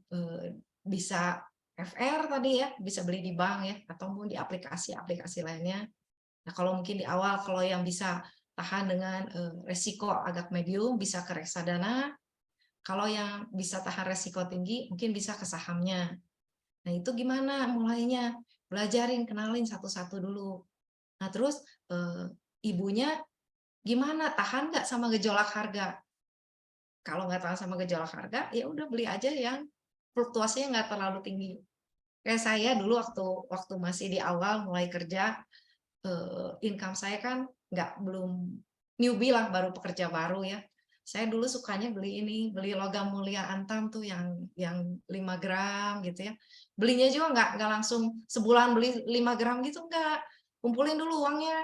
[SPEAKER 2] bisa FR tadi ya, bisa beli di bank ya, ataupun di aplikasi-aplikasi lainnya. Nah, kalau mungkin di awal, kalau yang bisa tahan dengan resiko agak medium, bisa ke reksadana. Kalau yang bisa tahan resiko tinggi, mungkin bisa ke sahamnya. Nah, itu gimana mulainya? Belajarin, kenalin satu-satu dulu. Nah, terus ibunya gimana? Tahan nggak sama gejolak harga? Kalau nggak tahan sama gejolak harga, ya udah beli aja yang fluktuasinya nggak terlalu tinggi. Kayak saya dulu waktu masih di awal mulai kerja, income saya kan belum newbie lah, baru pekerja baru ya. Saya dulu sukanya beli logam mulia antam tuh yang 5 gram gitu ya. Belinya juga nggak langsung sebulan beli 5 gram gitu, enggak. Kumpulin dulu uangnya.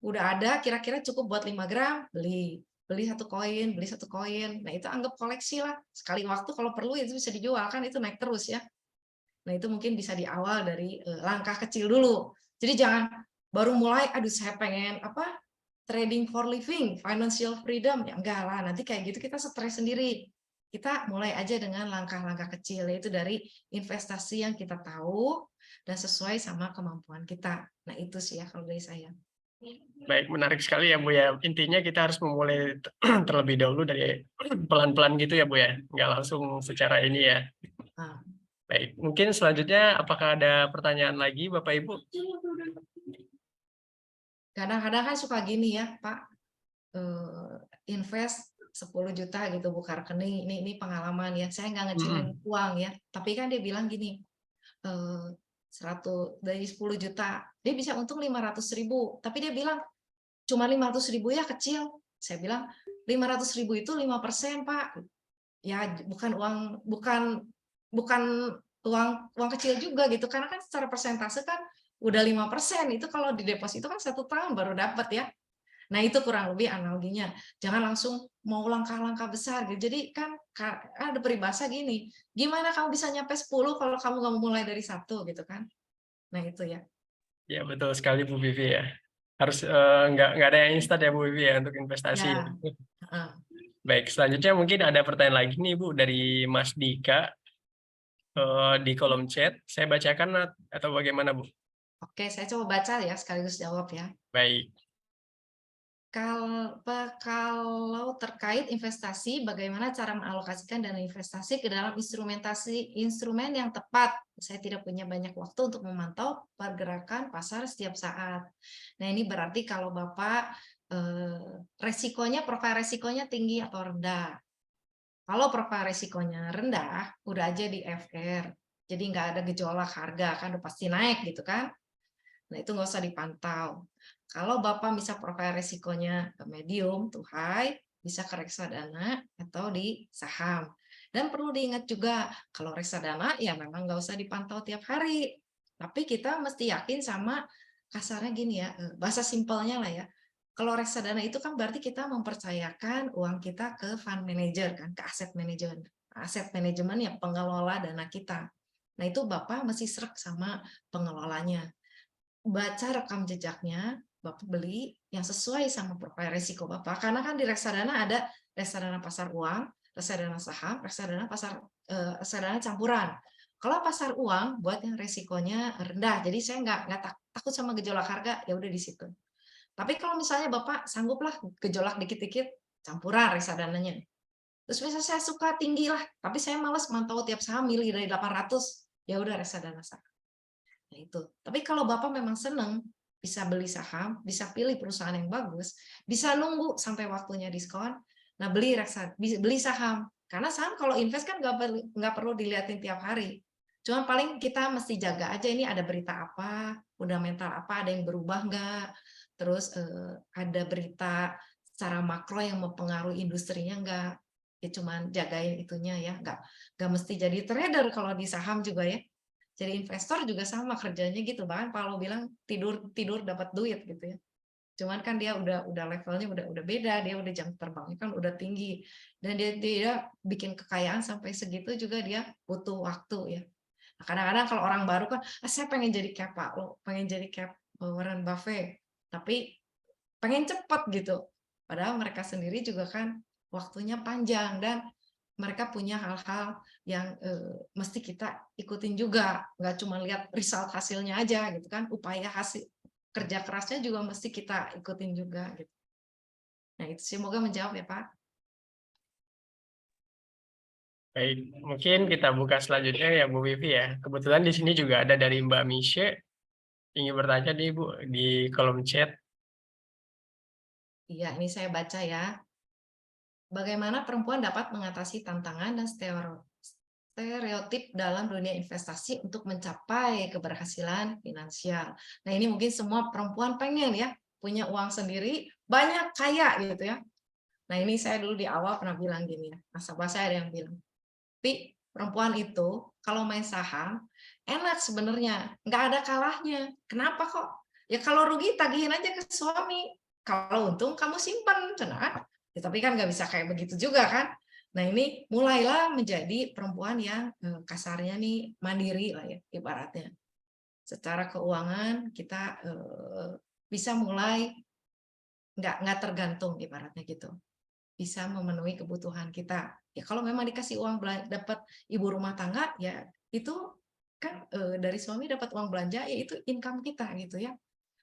[SPEAKER 2] Udah ada kira-kira cukup buat 5 gram, beli. Beli satu koin, beli satu koin. Nah, itu anggap koleksi lah. Sekali waktu kalau perlu itu bisa dijual, kan itu naik terus ya. Nah, itu mungkin bisa di awal dari langkah kecil dulu. Jadi jangan baru mulai, aduh saya pengen trading for living, financial freedom. Ya enggak lah, nanti kayak gitu kita stres sendiri. Kita mulai aja dengan langkah-langkah kecil, yaitu dari investasi yang kita tahu dan sesuai sama kemampuan kita. Nah, itu sih ya kalau dari saya.
[SPEAKER 1] Baik, menarik sekali ya Bu ya. Intinya kita harus memulai terlebih dahulu dari pelan-pelan gitu ya Bu ya. Nggak langsung secara ini ya.
[SPEAKER 2] Nah,
[SPEAKER 1] Baik, mungkin selanjutnya apakah ada pertanyaan lagi Bapak Ibu?
[SPEAKER 2] kadang-kadang kan suka gini ya, Pak, invest 10 juta gitu buka rekening, ini pengalaman ya, saya nggak ngecilin
[SPEAKER 1] Mm-mm.
[SPEAKER 2] uang ya, tapi kan dia bilang gini, 100 dari 10 juta, dia bisa untung 500.000, tapi dia bilang, cuma 500.000 ya kecil. Saya bilang, 500.000 itu 5%, Pak. Ya bukan bukan uang kecil juga gitu, karena kan secara persentase kan udah 5%, itu kalau di deposito kan 1 tahun baru dapat ya. Nah, itu kurang lebih analoginya. Jangan langsung mau langkah-langkah besar gitu. Jadi kan ada peribahasa gini, gimana kamu bisa nyampe 10 kalau kamu nggak mulai dari 1 gitu kan. Nah, itu ya.
[SPEAKER 1] Ya betul sekali Bu Vivi ya. Harus nggak ada yang instan ya Bu Vivi ya untuk investasi.
[SPEAKER 2] Ya, heeh.
[SPEAKER 1] Baik, selanjutnya mungkin ada pertanyaan lagi nih Bu dari Mas Dika di kolom chat. Saya bacakan atau bagaimana Bu?
[SPEAKER 2] Oke, saya coba baca ya sekaligus jawab ya.
[SPEAKER 1] Baik.
[SPEAKER 2] Kalau terkait investasi, bagaimana cara mengalokasikan dana investasi ke dalam instrumen yang tepat? Saya tidak punya banyak waktu untuk memantau pergerakan pasar setiap saat. Nah, ini berarti kalau Bapak profil resikonya tinggi atau rendah. Kalau profil resikonya rendah, udah aja di FR. Jadi nggak ada gejolak harga, kan udah pasti naik gitu kan. Nah, itu nggak usah dipantau. Kalau Bapak bisa profil resikonya medium to high, bisa ke reksadana atau di saham. Dan perlu diingat juga, kalau reksadana ya memang nggak usah dipantau tiap hari. Tapi kita mesti yakin sama, kasarnya gini ya, bahasa simpelnya lah ya. Kalau reksadana itu kan berarti kita mempercayakan uang kita ke fund manager kan, ke aset manajemen. Aset manajemen ya pengelola dana kita. Nah, itu Bapak mesti serak sama pengelolanya. Baca rekam jejaknya, Bapak beli yang sesuai sama profil risiko Bapak. Karena kan di reksadana ada reksadana pasar uang, reksadana saham, reksadana campuran. Kalau pasar uang buat yang resikonya rendah, jadi saya nggak takut sama gejolak harga, ya udah di situ. Tapi kalau misalnya Bapak sangguplah gejolak dikit-dikit, campuran reksadananya. Terus misalnya saya suka tinggi lah, tapi saya malas mantau tiap saham milih dari 800, ya udah reksadana saham. Nah, itu. Tapi kalau Bapak memang senang bisa beli saham, bisa pilih perusahaan yang bagus, bisa nunggu sampai waktunya diskon, nah beli saham. Karena saham kalau invest kan nggak perlu dilihatin tiap hari. Cuman paling kita mesti jaga aja ini ada berita apa, fundamental apa, ada yang berubah nggak, terus ada berita secara makro yang mempengaruhi industrinya nggak. Ya cuman jagain itunya ya, nggak mesti jadi trader kalau di saham juga ya. Jadi investor juga sama kerjanya gitu, bahkan kalau bilang tidur tidur dapat duit gitu ya. Cuman kan dia udah levelnya udah beda, dia udah jam terbangnya kan udah tinggi. Dan dia bikin kekayaan sampai segitu juga dia butuh waktu ya. Nah, kadang-kadang kalau orang baru kan, saya pengen jadi kayak Pak Lo, pengen jadi kayak Warren Buffett, tapi pengen cepet gitu. Padahal mereka sendiri juga kan waktunya panjang dan mereka punya hal-hal yang mesti kita ikutin juga, nggak cuma lihat result hasilnya aja gitu kan, upaya hasil kerja kerasnya juga mesti kita ikutin juga gitu. Nah itu semoga menjawab ya Pak.
[SPEAKER 1] Baik, mungkin kita buka selanjutnya ya Bu Vivi ya. Kebetulan di sini juga ada dari Mbak Misye ingin bertanya nih Bu di kolom chat.
[SPEAKER 2] Iya ini saya baca ya. Bagaimana perempuan dapat mengatasi tantangan dan stereotip dalam dunia investasi untuk mencapai keberhasilan finansial. Nah ini mungkin semua perempuan pengen ya punya uang sendiri, banyak kaya gitu ya. Nah ini saya dulu di awal pernah bilang gini ya, nasabah saya ada yang bilang, tapi perempuan itu kalau main saham enak sebenarnya, nggak ada kalahnya. Kenapa kok? Ya kalau rugi tagihin aja ke suami. Kalau untung kamu simpan, cenah. Ya, tapi kan nggak bisa kayak begitu juga kan. Nah ini mulailah menjadi perempuan yang kasarnya nih mandiri lah ya ibaratnya. Secara keuangan kita bisa mulai nggak tergantung ibaratnya gitu. Bisa memenuhi kebutuhan kita. Ya kalau memang dikasih uang dapat ibu rumah tangga ya itu kan dari suami dapat uang belanja ya itu income kita gitu ya.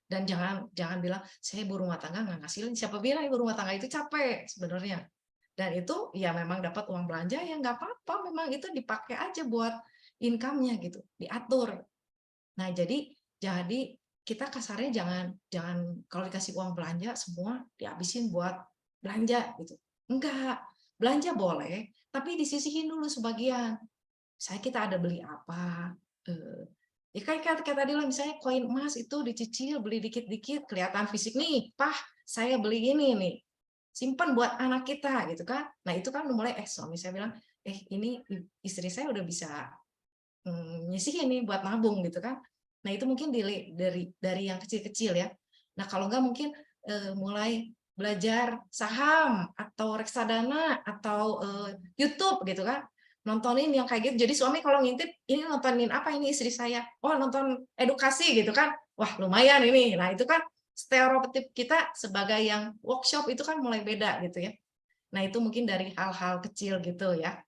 [SPEAKER 2] Dan jangan jangan bilang saya ibu rumah tangga nggak ngasilin. Siapa bilang ibu rumah tangga itu capek sebenarnya. Dan itu ya memang dapat uang belanja ya nggak apa-apa, memang itu dipakai aja buat income-nya gitu, diatur. Nah, jadi kita kasarnya jangan jangan kalau dikasih uang belanja semua dihabisin buat belanja gitu. Enggak, belanja boleh, tapi disisihin dulu sebagian. Saya kita ada beli apa, ya kayak tadi lah misalnya koin emas itu dicicil beli dikit-dikit kelihatan fisik nih, Pah, saya beli ini nih. Simpan buat anak kita gitu kan. Nah, itu kan udah mulai suami saya bilang, ini istri saya udah bisa nyisihin nih buat nabung gitu kan. Nah itu mungkin dari yang kecil-kecil ya. Nah kalau enggak mungkin mulai belajar saham atau reksadana atau YouTube gitu kan. Nontonin yang kayak gitu. Jadi suami kalau ngintip, ini nontonin apa ini istri saya? Oh nonton edukasi gitu kan. Wah lumayan ini. Nah itu kan stereotip kita sebagai yang workshop itu kan mulai beda gitu ya. Nah itu mungkin dari hal-hal kecil gitu ya.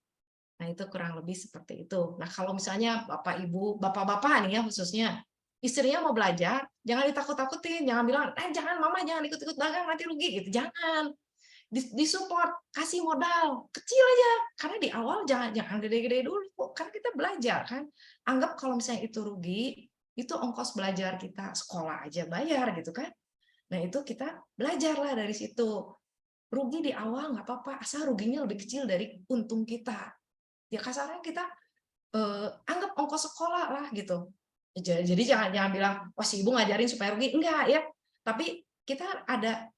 [SPEAKER 2] Nah, itu kurang lebih seperti itu. Nah, kalau misalnya Bapak Ibu, Bapak-bapak nih ya khususnya, istrinya mau belajar, jangan ditakut-takutin, jangan bilang, jangan mama jangan ikut-ikut dagang nanti rugi gitu. Jangan. Disupport, kasih modal kecil aja. Karena di awal jangan jangan gede-gede dulu, kan kita belajar kan. Anggap kalau misalnya itu rugi, itu ongkos belajar kita sekolah aja bayar gitu kan. Nah, itu kita belajarlah dari situ. Rugi di awal nggak apa-apa, asal ruginya lebih kecil dari untung kita. Ya kasarnya kita anggap ongkos sekolah lah gitu. Jadi jangan jangan bilang, wah si ibu ngajarin supaya rugi, enggak ya. Tapi kita ada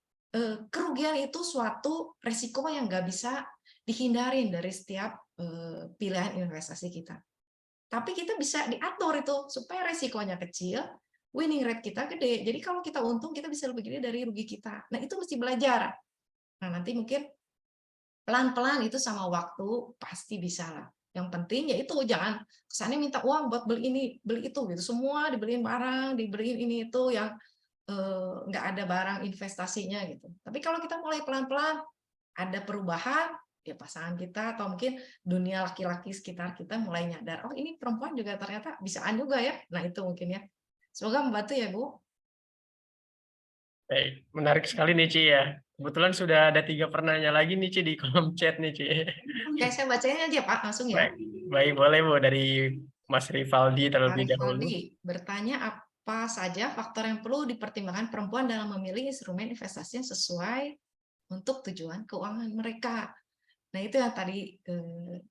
[SPEAKER 2] kerugian itu suatu resiko yang nggak bisa dihindarin dari setiap pilihan investasi kita. Tapi kita bisa diatur itu supaya resikonya kecil, winning rate kita gede. Jadi kalau kita untung kita bisa lebih gede dari rugi kita. Nah itu mesti belajar. Nah nanti mungkin pelan-pelan itu sama waktu pasti bisa lah. Yang penting ya itu jangan kesannya minta uang buat beli ini, beli itu gitu. Semua dibeliin barang, dibeliin ini itu yang nggak ada barang investasinya gitu. Tapi kalau kita mulai pelan-pelan ada perubahan, ya pasangan kita atau mungkin dunia laki-laki sekitar kita mulai nyadar, oh ini perempuan juga ternyata bisaan juga ya. Nah itu mungkin ya. Semoga membantu ya Bu.
[SPEAKER 1] Baik, menarik sekali nih Ci ya. Kebetulan sudah ada 3 penanya lagi nih Ci di kolom chat nih Ci.
[SPEAKER 2] Oke, saya bacain aja Pak, langsung ya.
[SPEAKER 1] Baik, baik boleh Bu dari Mas Rivaldi terlebih
[SPEAKER 2] Arif
[SPEAKER 1] dahulu.
[SPEAKER 2] Aldi bertanya apa saja faktor yang perlu dipertimbangkan perempuan dalam memilih instrumen investasi yang sesuai untuk tujuan keuangan mereka. Nah, itu yang tadi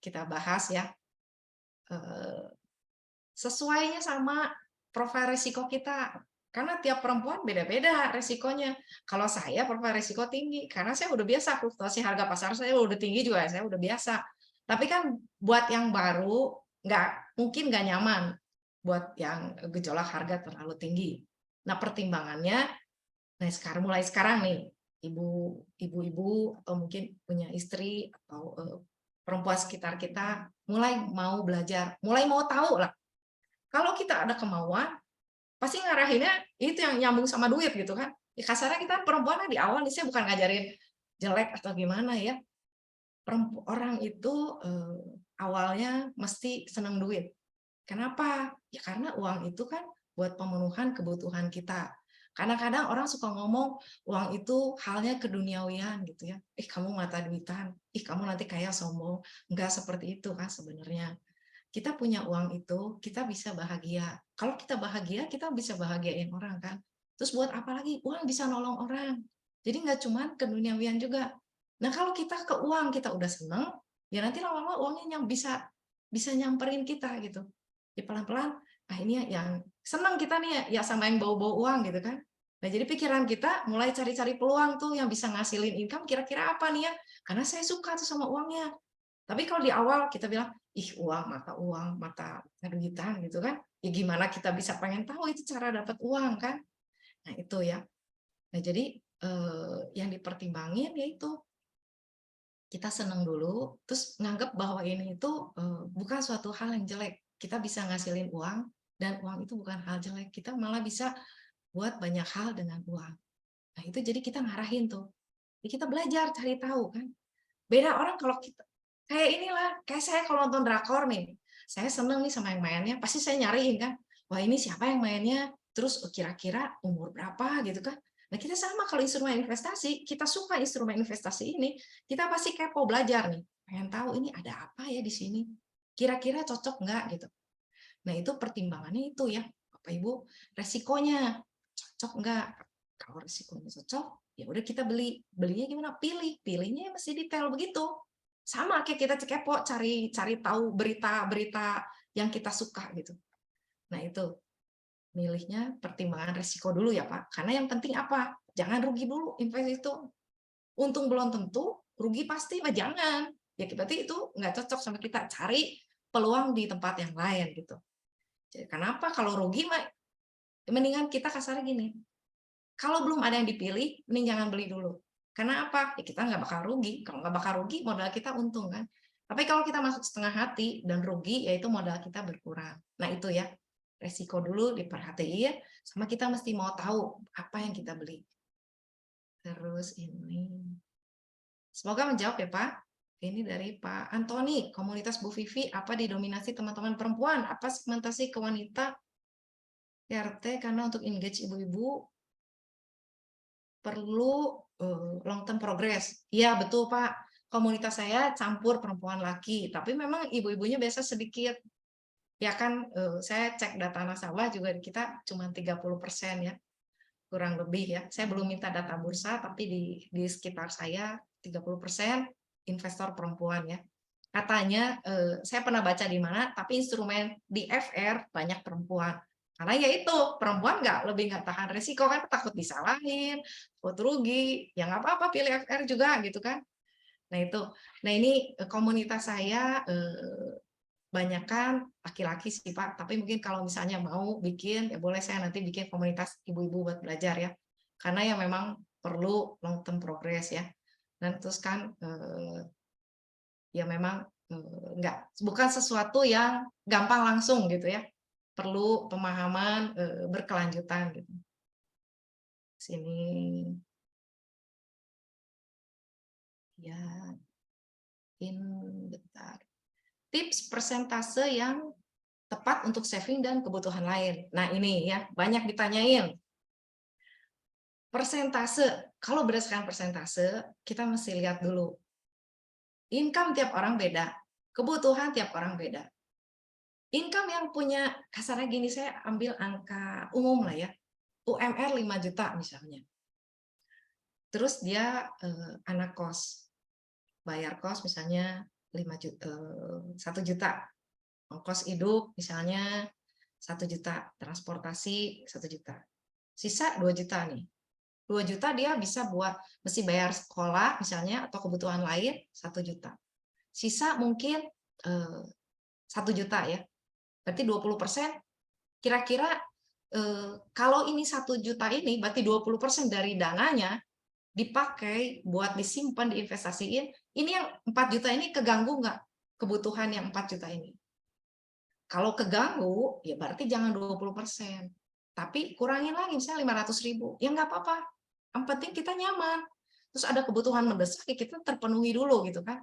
[SPEAKER 2] kita bahas ya. sesuainya sama profil risiko kita. Karena tiap perempuan beda-beda resikonya. Kalau saya profil risiko tinggi, karena saya udah biasa fluktuasi harga pasar saya udah tinggi juga, saya udah biasa. Tapi kan buat yang baru, mungkin nggak nyaman buat yang gejolak harga terlalu tinggi. Nah, pertimbangannya, nah mulai sekarang nih, ibu-ibu atau mungkin punya istri atau perempuan sekitar kita mulai mau belajar, mulai mau tahu lah. Kalau kita ada kemauan, pasti ngarahinnya itu yang nyambung sama duit gitu kan. Ya kasarnya kita perempuan di awal nih, saya bukan ngajarin jelek atau gimana ya. Orang itu awalnya mesti senang duit. Kenapa? Ya karena uang itu kan buat pemenuhan kebutuhan kita. Kadang-kadang orang suka ngomong uang itu halnya keduniawian gitu ya. Kamu mata duitan, kamu nanti kaya sombong. Enggak seperti itu kan sebenarnya. Kita punya uang itu, kita bisa bahagia. Kalau kita bahagia, kita bisa bahagiain orang kan. Terus buat apa lagi? Uang bisa nolong orang. Jadi nggak cuma keduniawian juga. Nah kalau kita ke uang kita udah seneng, ya nanti lama-lama uangnya yang bisa nyamperin kita gitu. Ya pelan-pelan, ini yang seneng kita nih ya sama yang bau-bau uang gitu kan. Nah jadi pikiran kita mulai cari-cari peluang tuh yang bisa ngasilin income kira-kira apa nih ya. Karena saya suka tuh sama uangnya. Tapi kalau di awal kita bilang, uang, mata duitan gitu kan. Ya gimana kita bisa pengen tahu itu cara dapat uang kan. Nah itu ya. Nah jadi yang dipertimbangin yaitu kita senang dulu, terus nganggap bahwa ini itu bukan suatu hal yang jelek. Kita bisa ngasilin uang, dan uang itu bukan hal jelek. Kita malah bisa buat banyak hal dengan uang. Nah itu jadi kita ngarahin tuh. Jadi kita belajar, cari tahu kan. Beda orang kalau kita, kayak saya kalau nonton drakor nih, saya seneng nih sama yang mainnya, pasti saya nyariin kan, wah ini siapa yang mainnya, terus kira-kira umur berapa gitu kan. Nah kita sama kalau instrumen investasi, kita suka instrumen investasi ini, kita pasti kepo belajar nih, pengen tahu ini ada apa ya di sini, kira-kira cocok nggak gitu. Nah itu pertimbangannya itu ya, Bapak Ibu, resikonya cocok nggak? Kalau resikonya cocok, ya udah kita belinya gimana? Pilihnya mesti detail begitu. Sama kayak kita kepo cari tahu berita-berita yang kita suka gitu. Nah itu milihnya pertimbangan resiko dulu ya Pak. Karena yang penting apa? Jangan rugi dulu invest itu. Untung belum tentu, rugi pasti Pak jangan. Ya berarti itu nggak cocok sama kita. Cari peluang di tempat yang lain gitu. Jadi, kenapa kalau rugi mah mendingan kita kasarnya gini. Kalau belum ada yang dipilih, mending jangan beli dulu. Karena apa? Ya kita nggak bakal rugi. Kalau nggak bakal rugi, modal kita untung kan. Tapi kalau kita masuk setengah hati dan rugi, yaitu modal kita berkurang. Nah itu ya, resiko dulu diperhatiin, sama kita mesti mau tahu apa yang kita beli. Terus ini, semoga menjawab ya Pak. Ini dari Pak Antoni, komunitas Bu Vivi, apa didominasi teman-teman perempuan? Apa segmentasi ke wanita? RT, karena untuk engage ibu-ibu, perlu long term progress. Iya betul Pak, komunitas saya campur perempuan laki, tapi memang ibu-ibunya biasa sedikit. Ya kan saya cek data nasabah juga kita cuma 30% ya, kurang lebih ya. Saya belum minta data bursa, tapi di sekitar saya 30% investor perempuan ya. Katanya saya pernah baca di mana, tapi instrumen di FR banyak perempuan. Karena ya itu, perempuan lebih nggak tahan resiko kan, takut disalahin, takut rugi, ya nggak apa-apa pilih FR juga gitu kan. Nah itu, nah ini komunitas saya banyakkan laki-laki sih Pak, tapi mungkin kalau misalnya mau bikin, ya boleh saya nanti bikin komunitas ibu-ibu buat belajar ya. Karena ya memang perlu long term progress ya. Dan terus kan ya memang bukan sesuatu yang gampang langsung gitu ya. Perlu pemahaman berkelanjutan gitu. Sini ya, bentar. Tips persentase yang tepat untuk saving dan kebutuhan lain. Nah ini ya banyak ditanyain. Persentase, kalau berdasarkan persentase kita mesti lihat dulu. Income tiap orang beda, kebutuhan tiap orang beda. Income yang punya, kasarnya gini, saya ambil angka umum lah ya, UMR 5 juta misalnya. Terus dia anak kos, bayar kos misalnya 1 juta, ongkos hidup misalnya 1 juta, transportasi 1 juta. Sisa 2 juta nih. 2 juta dia bisa buat mesti bayar sekolah misalnya atau kebutuhan lain 1 juta. Sisa mungkin 1 juta ya. Berarti 20%. Kira-kira kalau ini 1 juta ini berarti 20% dari dananya dipakai buat disimpan, diinvestasiin. Ini yang 4 juta ini keganggu nggak kebutuhan yang 4 juta ini? Kalau keganggu, ya berarti jangan 20%. Tapi kurangin lagi, misalnya 500.000. Ya nggak apa-apa. Yang penting kita nyaman. Terus ada kebutuhan mendesak, ya kita terpenuhi dulu gitu kan.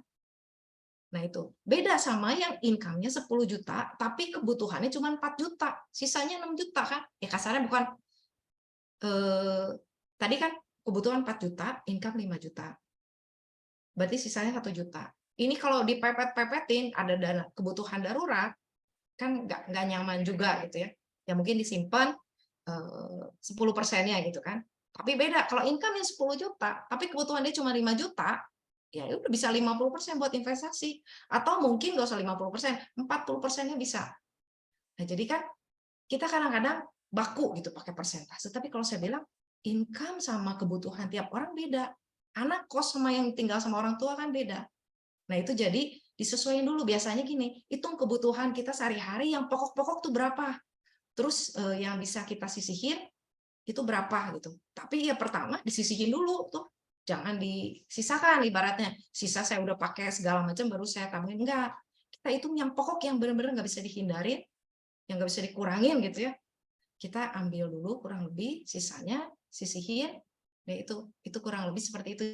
[SPEAKER 2] Nah itu. Beda sama yang income-nya 10 juta, tapi kebutuhannya cuma 4 juta. Sisanya 6 juta kan. Ya kasarnya bukan, tadi kan kebutuhan 4 juta, income 5 juta. Berarti sisanya 1 juta. Ini kalau dipepet-pepetin, ada dana kebutuhan darurat, kan nggak nyaman juga gitu ya. Ya mungkin disimpan 10%-nya gitu kan. Tapi beda kalau income yang 10 juta, tapi kebutuhan dia cuma 5 juta, ya udah bisa 50% buat investasi. Atau mungkin nggak usah 50%, 40%-nya bisa. Nah, jadi kan kita kadang-kadang baku gitu pakai persentase. Tapi kalau saya bilang income sama kebutuhan tiap orang beda. Anak kos sama yang tinggal sama orang tua kan beda. Nah, itu jadi disesuaikan dulu. Biasanya gini, hitung kebutuhan kita sehari-hari yang pokok-pokok tuh berapa. Terus yang bisa kita sisihin itu berapa gitu. Tapi ya pertama disisihin dulu tuh. Jangan disisakan ibaratnya. Sisa saya udah pakai segala macam baru saya tambahin. Enggak. Kita hitung yang pokok yang benar-benar nggak bisa dihindarin, yang nggak bisa dikurangin gitu ya. Kita ambil dulu kurang lebih, sisanya sisihin. Nah, itu kurang lebih seperti itu.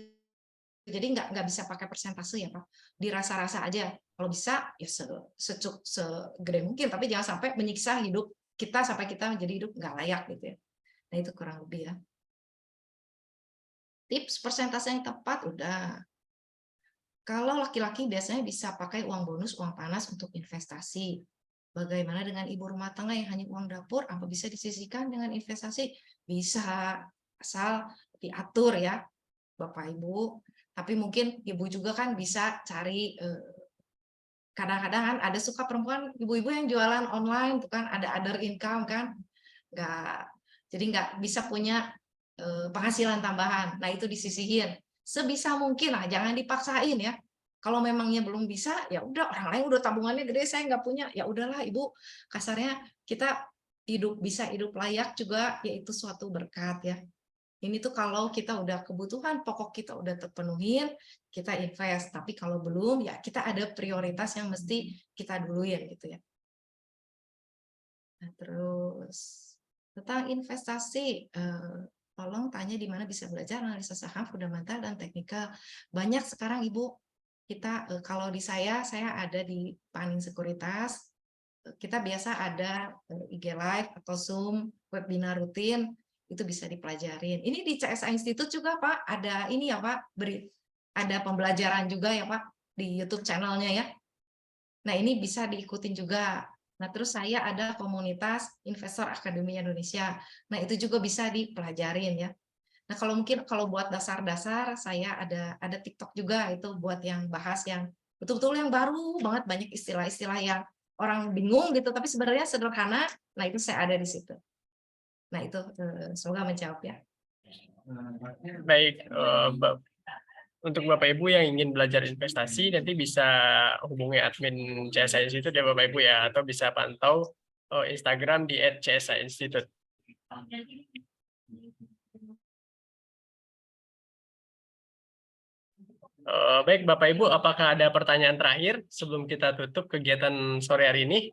[SPEAKER 2] Jadi nggak bisa pakai persentase ya Pak, dirasa-rasa aja. Kalau bisa ya segede mungkin, tapi jangan sampai menyiksa hidup kita sampai kita menjadi hidup nggak layak gitu ya. Nah itu kurang lebih ya. Tips persentase yang tepat udah. Kalau laki-laki biasanya bisa pakai uang bonus, uang panas untuk investasi. Bagaimana dengan ibu rumah tangga yang hanya uang dapur, apa bisa disisihkan dengan investasi? Bisa, asal diatur ya Bapak Ibu. Tapi mungkin ibu juga kan bisa cari, kadang-kadang kan ada suka perempuan ibu-ibu yang jualan online tuh kan ada other income kan, nggak jadi nggak bisa punya penghasilan tambahan. Nah itu disisihin sebisa mungkin lah, jangan dipaksain ya. Kalau memangnya belum bisa, ya udah orang lain udah tabungannya gede, saya nggak punya, ya udahlah ibu. Kasarnya kita bisa hidup layak juga, yaitu suatu berkat ya. Ini tuh kalau kita udah kebutuhan pokok kita udah terpenuhin, kita invest. Tapi kalau belum, ya kita ada prioritas yang mesti kita duluin gitu ya. Nah, terus tentang investasi, tolong tanya di mana bisa belajar analisa saham fundamental dan teknikal. Banyak sekarang Ibu, kita kalau di saya ada di Panin Sekuritas. Kita biasa ada IG Live atau Zoom, webinar rutin, itu bisa dipelajarin. Ini di CSA Institute juga Pak, ada ini ya Pak, ada pembelajaran juga ya Pak, di YouTube channelnya ya. Nah ini bisa diikutin juga. Nah terus saya ada komunitas Investor Akademi Indonesia. Nah itu juga bisa dipelajarin ya. Nah kalau mungkin kalau buat dasar-dasar, saya ada TikTok juga, itu buat yang bahas yang betul-betul yang baru banget, banyak istilah-istilah yang orang bingung gitu, tapi sebenarnya sederhana. Nah itu saya ada di situ. Nah itu semoga menjawab ya.
[SPEAKER 1] Baik, untuk Bapak Ibu yang ingin belajar investasi nanti bisa hubungi admin CSA Institute ya Bapak Ibu ya, atau bisa pantau Instagram di @CSA Institute. Baik Bapak Ibu, apakah ada pertanyaan terakhir sebelum kita tutup kegiatan sore hari ini?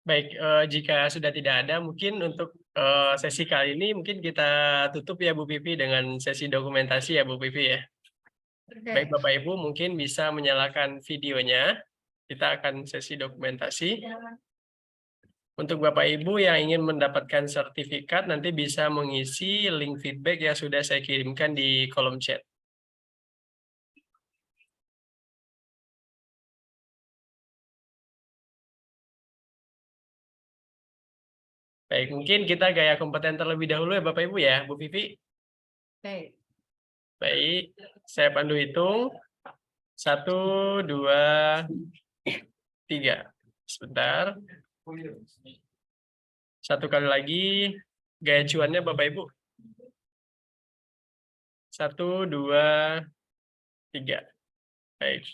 [SPEAKER 1] Baik, jika sudah tidak ada, mungkin untuk sesi kali ini mungkin kita tutup ya Bu Pipi dengan sesi dokumentasi ya Bu Pipi ya. Baik Bapak Ibu, mungkin bisa menyalakan videonya. Kita akan sesi dokumentasi. Untuk Bapak Ibu yang ingin mendapatkan sertifikat, nanti bisa mengisi link feedback yang sudah saya kirimkan di kolom chat. Baik, mungkin kita gaya kompeten terlebih dahulu ya Bapak Ibu ya, Bu Vivi.
[SPEAKER 2] Oke.
[SPEAKER 1] Baik, saya pandu hitung. 1, 2, 3. Sebentar. Satu kali lagi, gaya cuannya Bapak Ibu. 1, 2, 3. Baik.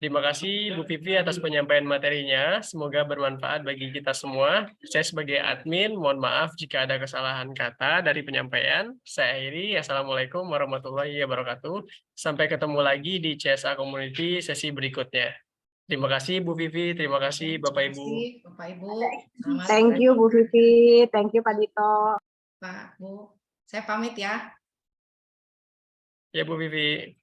[SPEAKER 1] Terima kasih Bu Vivi atas penyampaian materinya. Semoga bermanfaat bagi kita semua. Saya sebagai admin, mohon maaf jika ada kesalahan kata dari penyampaian. Saya akhiri. Assalamualaikum warahmatullahi wabarakatuh. Sampai ketemu lagi di CSA Community sesi berikutnya. Terima kasih Bu Vivi, terima kasih Bapak Ibu.
[SPEAKER 2] Terima kasih, Bapak Ibu. Selamat
[SPEAKER 3] Thank you Bu Vivi, thank you Pak Dito.
[SPEAKER 2] Pak Bu. Saya pamit ya.
[SPEAKER 1] Ya Bu Vivi.